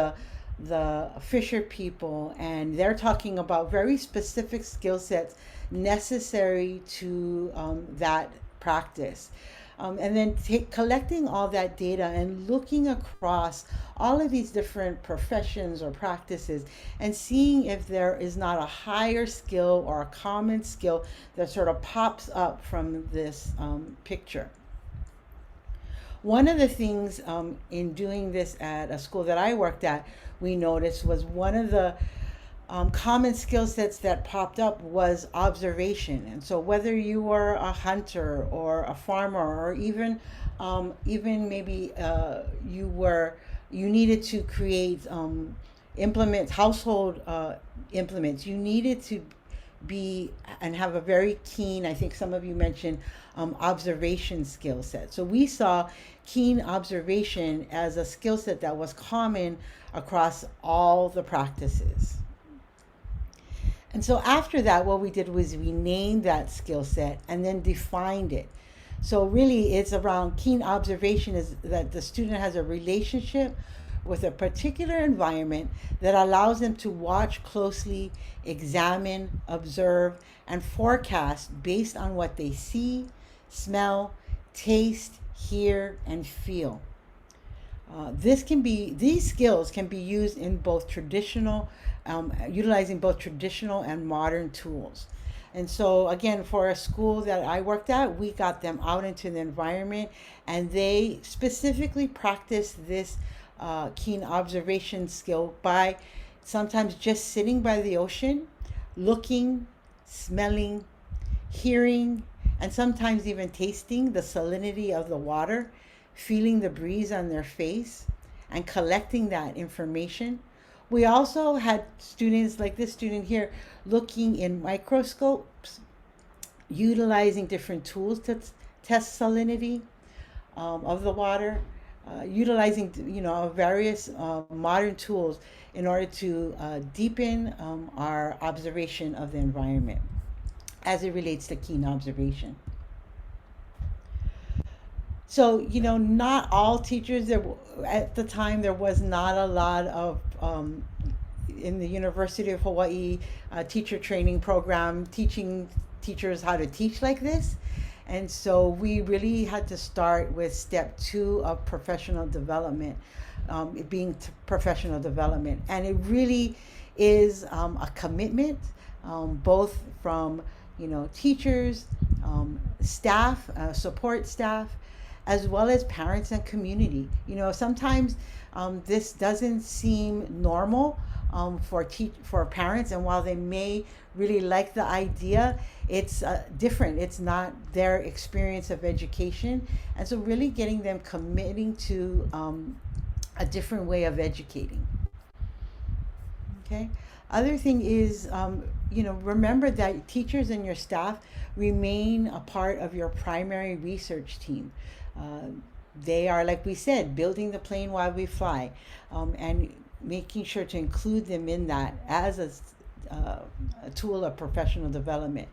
the fisher people, and they're talking about very specific skill sets necessary to that practice. And then collecting all that data and looking across all of these different professions or practices, and seeing if there is not a higher skill or a common skill that sort of pops up from this picture. One of the things in doing this at a school that I worked at, we noticed was one of the common skill sets that popped up was observation. And so whether you were a hunter or a farmer, or even maybe you needed to create implements, household implements, you needed to be and have a keen, I think some of you mentioned, observation skill set. So we saw keen observation as a skill set that was common across all the practices. And so after that, what we did was we named that skill set and then defined it. So really it's around keen observation is that the student has a relationship with a particular environment that allows them to watch closely, examine, observe, and forecast based on what they see, smell, taste, hear, and feel. These skills can be used in both utilizing both traditional and modern tools. And so again, for a school that I worked at, we got them out into the environment and they specifically practice this keen observation skill by sometimes just sitting by the ocean, looking, smelling, hearing, and sometimes even tasting the salinity of the water, feeling the breeze on their face, and collecting that information. We also had students like this student here looking in microscopes, utilizing different tools to test salinity of the water, utilizing various modern tools in order to deepen our observation of the environment as it relates to keen observation. So not all teachers, at the time there was not a lot of in the University of Hawaii teacher training program teaching teachers how to teach like this. And so we really had to start with step 2 of professional development, it being professional development. And it really is a commitment, both from teachers, staff, support staff, as well as parents and community. Sometimes this doesn't seem normal for parents, and while they may really like the idea, it's different. It's not their experience of education, and so really getting them committing to a different way of educating. Okay. Other thing is, remember that teachers and your staff remain a part of your primary research team. They are, like we said, building the plane while we fly, and making sure to include them in that as a tool of professional development.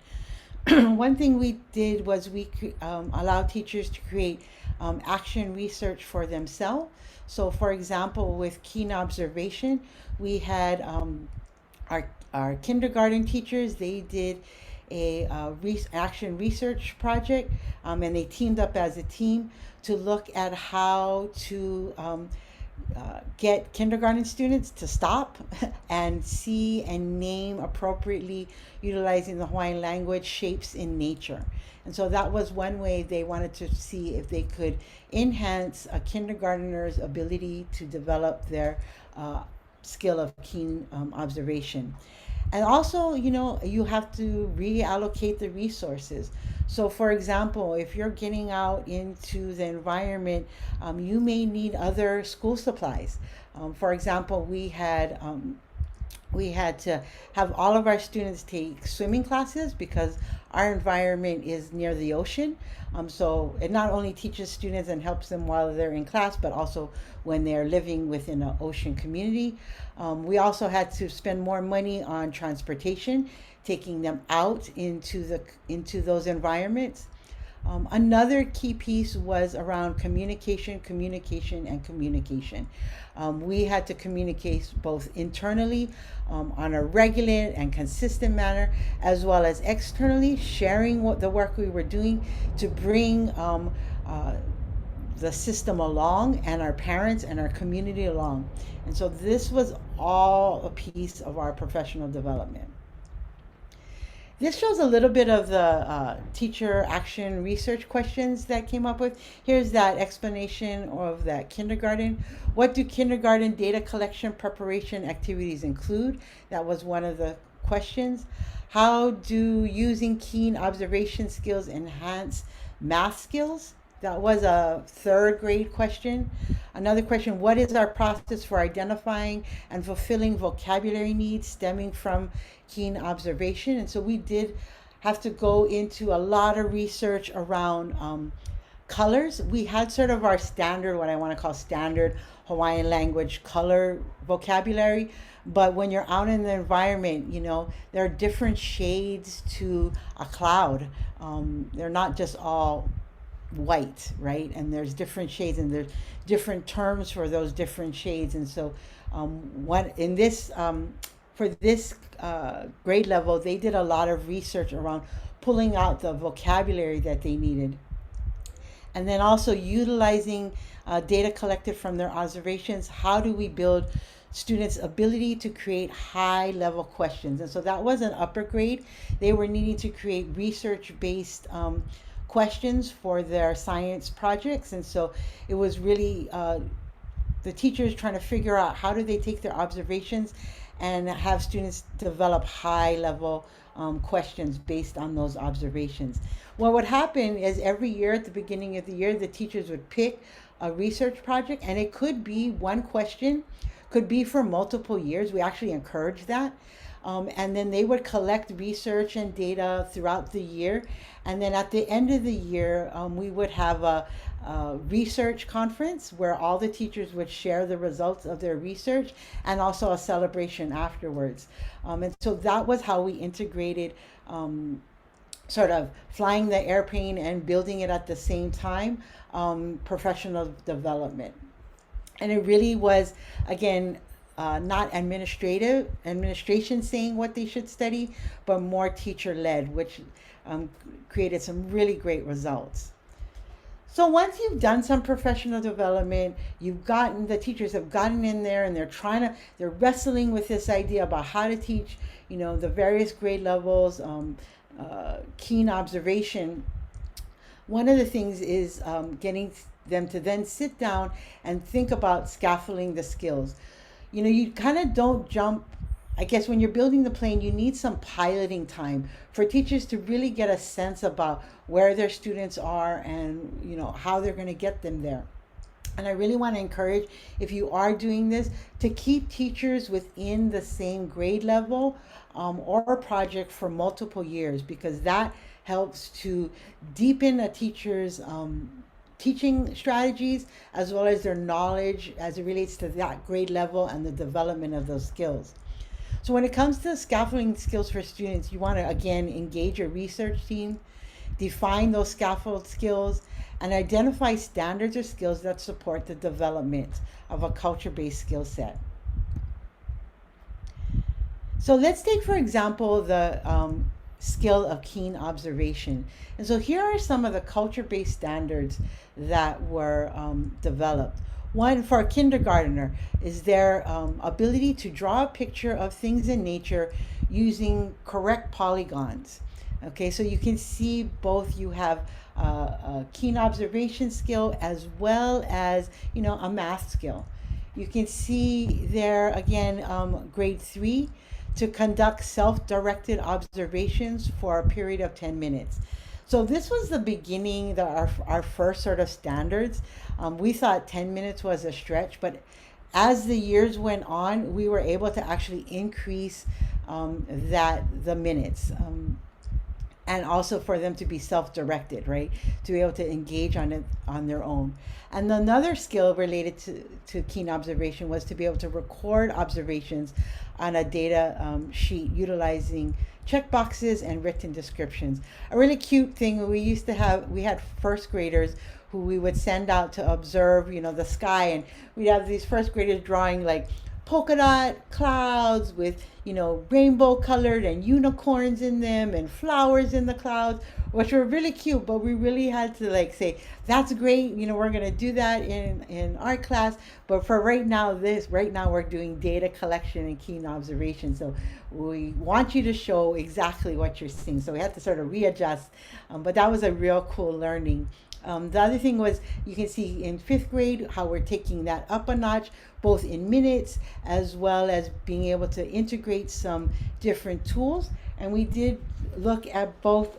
One thing we did was we allowed teachers to create action research for themselves. So for example, with keen observation, we had our kindergarten teachers, they did a action research project, and they teamed up as a team to look at how to get kindergarten students to stop and see and name appropriately, utilizing the Hawaiian language, shapes in nature. And so that was one way they wanted to see if they could enhance a kindergartner's ability to develop their skill of keen observation. And also, you have to reallocate the resources. So for example, if you're getting out into the environment, you may need other school supplies. For example, we had to have all of our students take swimming classes because our environment is near the ocean. So it not only teaches students and helps them while they're in class, but also when they're living within an ocean community. We also had to spend more money on transportation, taking them out into those environments. Another key piece was around communication. We had to communicate both internally on a regular and consistent manner, as well as externally, sharing the work we were doing to bring the system along and our parents and our community along. And so this was all a piece of our professional development. This shows a little bit of the teacher action research questions that came up with. Here's that explanation of that kindergarten. What do kindergarten data collection preparation activities include? That was one of the questions. How do using keen observation skills enhance math skills? That was a third grade question. Another question, what is our process for identifying and fulfilling vocabulary needs stemming from keen observation? And so we did have to go into a lot of research around colors. We had sort of our standard, what I want to call standard Hawaiian language color vocabulary. But when you're out in the environment, there are different shades to a cloud. They're not just all white, right? And there's different shades, and there's different terms for those different shades. And so, what in this for this grade level, they did a lot of research around pulling out the vocabulary that they needed, and then also utilizing data collected from their observations. How do we build students' ability to create high level questions? And so that was an upper grade. They were needing to create research based questions for their science projects. And so it was really the teachers trying to figure out how do they take their observations and have students develop high level questions based on those observations. What would happen is every year at the beginning of the year, the teachers would pick a research project, and it could be one question, could be for multiple years. We actually encourage that. And then they would collect research and data throughout the year. And then at the end of the year, we would have a research conference where all the teachers would share the results of their research, and also a celebration afterwards. And so that was how we integrated sort of flying the airplane and building it at the same time, professional development. And it really was, again, not administration saying what they should study, but more teacher led, which created some really great results. So once you've done some professional development, the teachers have gotten in there, and they're wrestling with this idea about how to teach, the various grade levels, keen observation. One of the things is getting them to then sit down and think about scaffolding the skills. You kind of don't jump. I guess when you're building the plane, you need some piloting time for teachers to really get a sense about where their students are and how they're going to get them there. And I really want to encourage, if you are doing this, to keep teachers within the same grade level or project for multiple years, because that helps to deepen a teacher's teaching strategies as well as their knowledge as it relates to that grade level and the development of those skills. So when it comes to scaffolding skills for students, you want to, again, engage your research team, define those scaffold skills, and identify standards or skills that support the development of a culture-based skill set. So let's take, for example, the skill of keen observation. And so here are some of the culture-based standards that were developed. One, for a kindergartner, is their ability to draw a picture of things in nature using correct polygons. Okay, so you can see both you have a keen observation skill as well as, a math skill. You can see there, again, grade 3, to conduct self-directed observations for a period of 10 minutes. So this was the beginning, our first sort of standards. We thought 10 minutes was a stretch, but as the years went on, we were able to actually increase the minutes. And also for them to be self-directed, right? To be able to engage on it on their own. And another skill related to keen observation was to be able to record observations on a data sheet utilizing checkboxes and written descriptions. A really cute thing we had first graders who we would send out to observe, the sky, and we'd have these first graders drawing like polka dot clouds with, rainbow colored and unicorns in them and flowers in the clouds, which were really cute. But we really had to like say, that's great, we're going to do that in art class. But for right now we're doing data collection and keen observation. So we want you to show exactly what you're seeing. So we had to sort of readjust. But that was a real cool learning. The other thing was you can see in fifth grade how we're taking that up a notch, both in minutes as well as being able to integrate some different tools. And we did look at both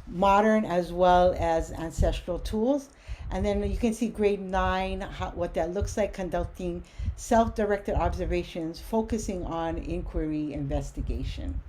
modern as well as ancestral tools. And then you can see grade 9, what that looks like, conducting self-directed observations, focusing on inquiry investigation.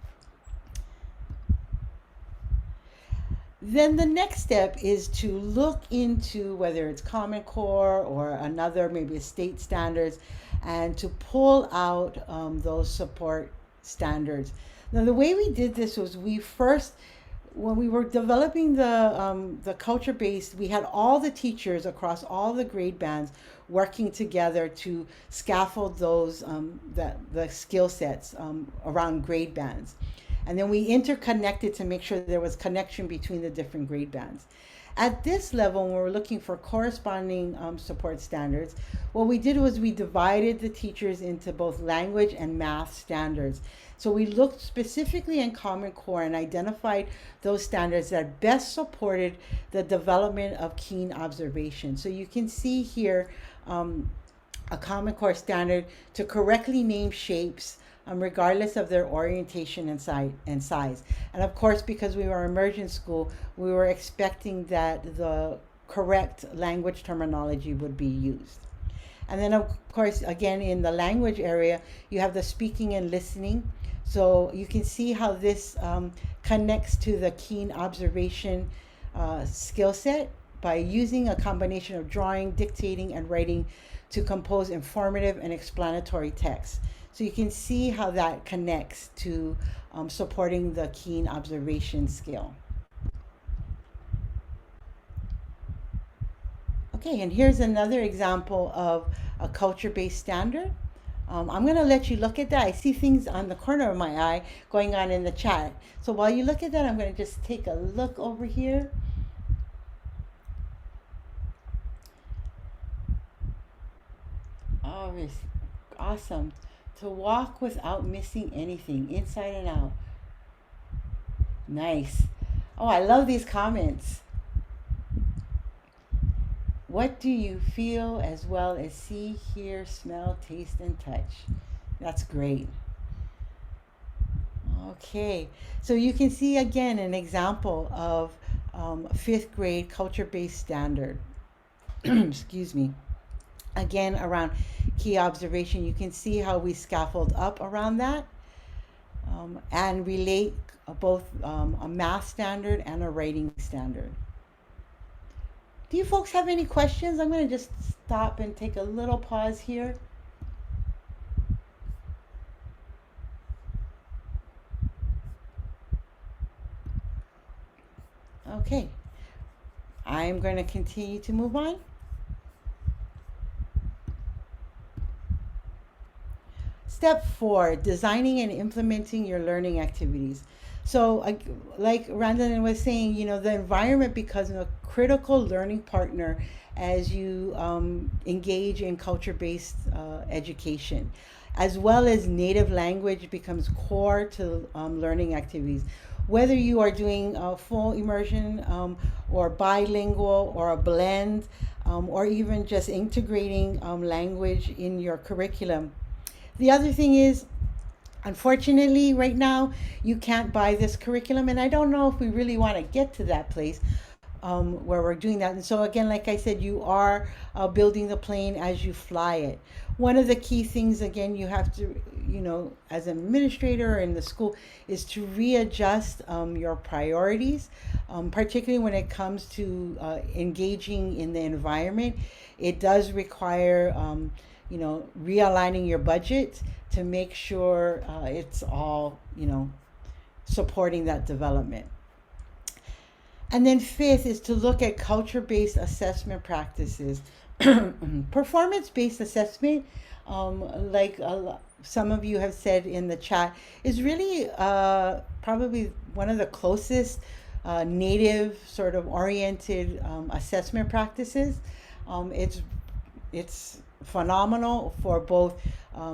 Then the next step is to look into whether it's Common Core or another, maybe state standards, and to pull out those support standards. Now, the way we did this was when we were developing the culture base, we had all the teachers across all the grade bands working together to scaffold those the skill sets around grade bands. And then we interconnected to make sure there was connection between the different grade bands. At this level, when we're looking for corresponding support standards, what we did was we divided the teachers into both language and math standards. So we looked specifically in Common Core and identified those standards that best supported the development of keen observation. So you can see here a Common Core standard to correctly name shapes regardless of their orientation and size. And of course, because we were immersion school, we were expecting that the correct language terminology would be used. And then of course, again, in the language area, you have the speaking and listening. So you can see how this connects to the keen observation skill set by using a combination of drawing, dictating, and writing to compose informative and explanatory text. So you can see how that connects to supporting the keen observation skill. Okay, and here's another example of a culture-based standard. I'm going to let you look at that. I see things on the corner of my eye going on in the chat. So while you look at that, I'm going to just take a look over here. Oh, it's awesome. To walk without missing anything, inside and out. Nice. Oh, I love these comments. What do you feel as well as see, hear, smell, taste, and touch? That's great. Okay, so you can see again an example of fifth grade culture-based standard. Excuse me. Again, around key observation, you can see how we scaffold up around that and relate both a math standard and a writing standard. Do you folks have any questions? I'm going to just stop and take a little pause here. Okay, I'm going to continue to move on. Step 4, designing and implementing your learning activities. So like Randall was saying, the environment becomes a critical learning partner as you engage in culture-based education, as well as native language becomes core to learning activities. Whether you are doing full immersion or bilingual or a blend, or even just integrating language in your curriculum. The other thing is, unfortunately, right now, you can't buy this curriculum, and I don't know if we really want to get to that place where we're doing that. And so again, like I said, you are building the plane as you fly it. One of the key things, again, you have to, as an administrator in the school, is to readjust your priorities, particularly when it comes to engaging in the environment. It does require realigning your budget to make sure it's all, supporting that development. And then fifth is to look at culture-based assessment practices Performance-based assessment, like some of you have said in the chat, is really probably one of the closest native sort of oriented assessment practices. It's phenomenal for both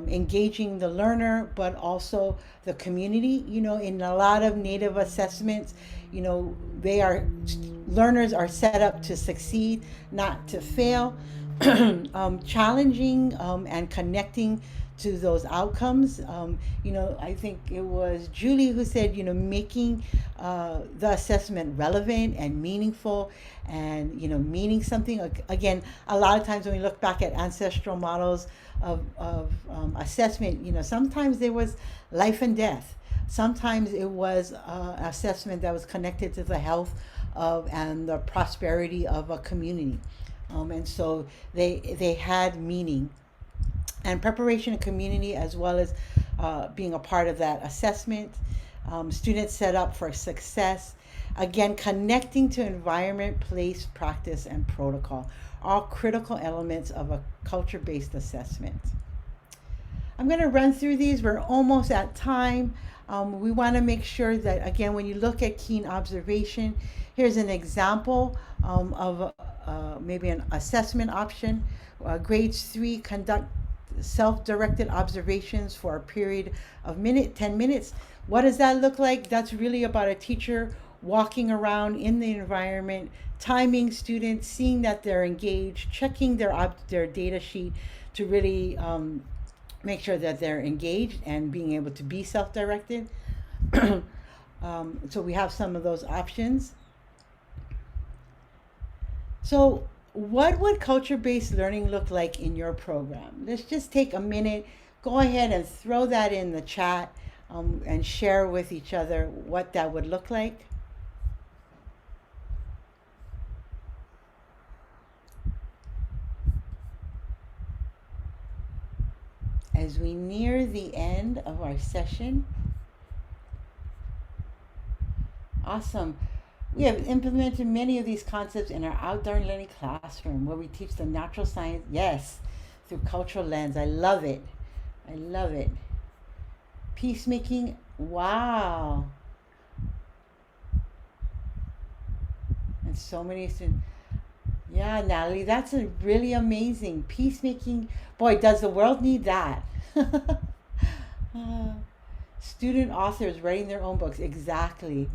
engaging the learner but also the community. In a lot of native assessments, they are learners are set up to succeed, not to fail. Challenging and connecting to those outcomes. I think it was Julie who said, making the assessment relevant and meaningful, and meaning something. Again, a lot of times when we look back at ancestral models of assessment, sometimes there was life and death. Sometimes it was assessment that was connected to the health of and the prosperity of a community. And so they had meaning and preparation and community, as well as being a part of that assessment. Students set up for success. Again, connecting to environment, place, practice, and protocol, all critical elements of a culture-based assessment. I'm going to run through these. We're almost at time. We want to make sure that, again, when you look at keen observation, here's an example of maybe an assessment option. Grades 3 conduct self-directed observations for a period of 10 minutes. What does that look like? That's really about a teacher walking around in the environment, timing students, seeing that they're engaged, checking their data sheet to really make sure that they're engaged and being able to be self-directed. So we have some of those options. So what would culture-based learning look like in your program? Let's just take a minute, go ahead and throw that in the chat, and share with each other what that would look like. As we near the end of our session. Awesome. We have implemented many of these concepts in our outdoor learning classroom where we teach the natural science, yes, through cultural lens. I love it. I love it. Peacemaking, wow. And so many students. Yeah, Natalie, that's really amazing. Peacemaking, boy, does the world need that? Uh, Student authors writing their own books, exactly.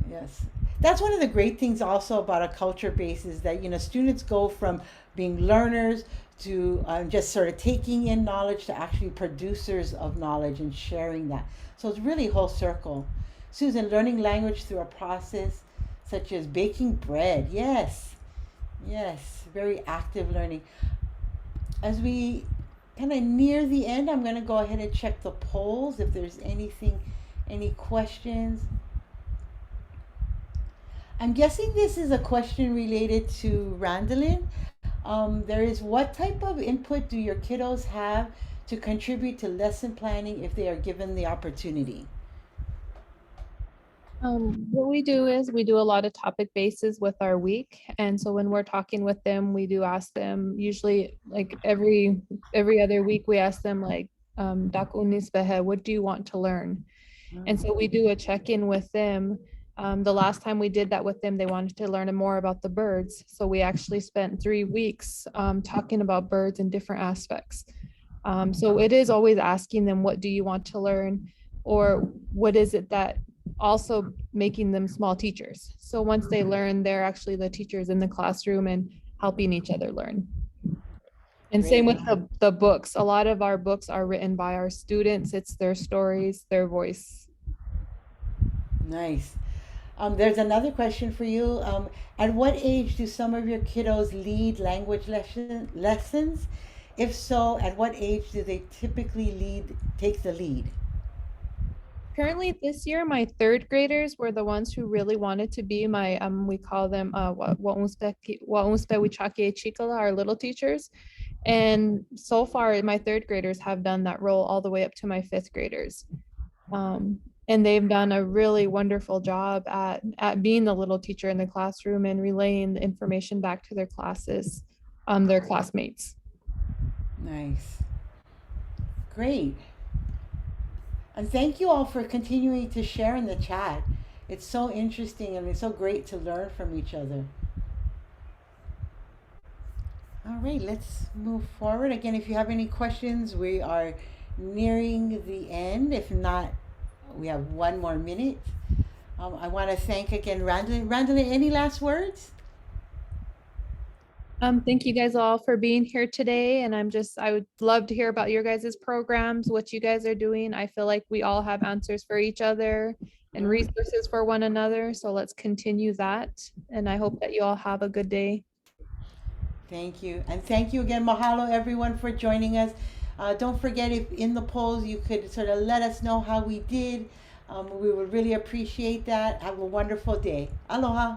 Yes. That's one of the great things also about a culture base is that, students go from being learners to just sort of taking in knowledge to actually producers of knowledge and sharing that. So it's really whole circle. Susan, learning language through a process such as baking bread. Yes. Yes. Very active learning. As we kind of near the end, I'm going to go ahead and check the polls if there's any questions. I'm guessing this is a question related to Randolin. There is, what type of input do your kiddos have to contribute to lesson planning if they are given the opportunity? What we do is we do a lot of topic bases with our week. And so when we're talking with them, we do ask them usually like every other week, we ask them like, "Dak unis behe, what do you want to learn?" And so we do a check-in with them. The last time we did that with them, they wanted to learn more about the birds. So we actually spent 3 weeks talking about birds in different aspects. So it is always asking them, what do you want to learn? Or what is it that also making them small teachers? So once they learn, they're actually the teachers in the classroom and helping each other learn. And same with the books. A lot of our books are written by our students. It's their stories, their voice. Nice. There's another question for you. At what age do some of your kiddos lead language lessons? If so, at what age do they typically take the lead? Currently this year, my third graders were the ones who really wanted to be my, we call them Wa'unspe Wichake Chikala, our little teachers. And so far, my third graders have done that role all the way up to my fifth graders. And they've done a really wonderful job at being the little teacher in the classroom and relaying the information back to their classes. their classmates. Nice. Great. And thank you all for continuing to share in the chat. It's so interesting and it's so great to learn from each other. All right, let's move forward. Again, if you have any questions, we are nearing the end. If not, we have one more minute. I want to thank again Randall. Randall, any last words? Thank you guys all for being here today. And I would love to hear about your guys' programs, what you guys are doing. I feel like we all have answers for each other and resources for one another. So let's continue that. And I hope that you all have a good day. Thank you. And thank you again. Mahalo, everyone, for joining us. Don't forget, if in the polls you could sort of let us know how we did. We would really appreciate that. Have a wonderful day. Aloha.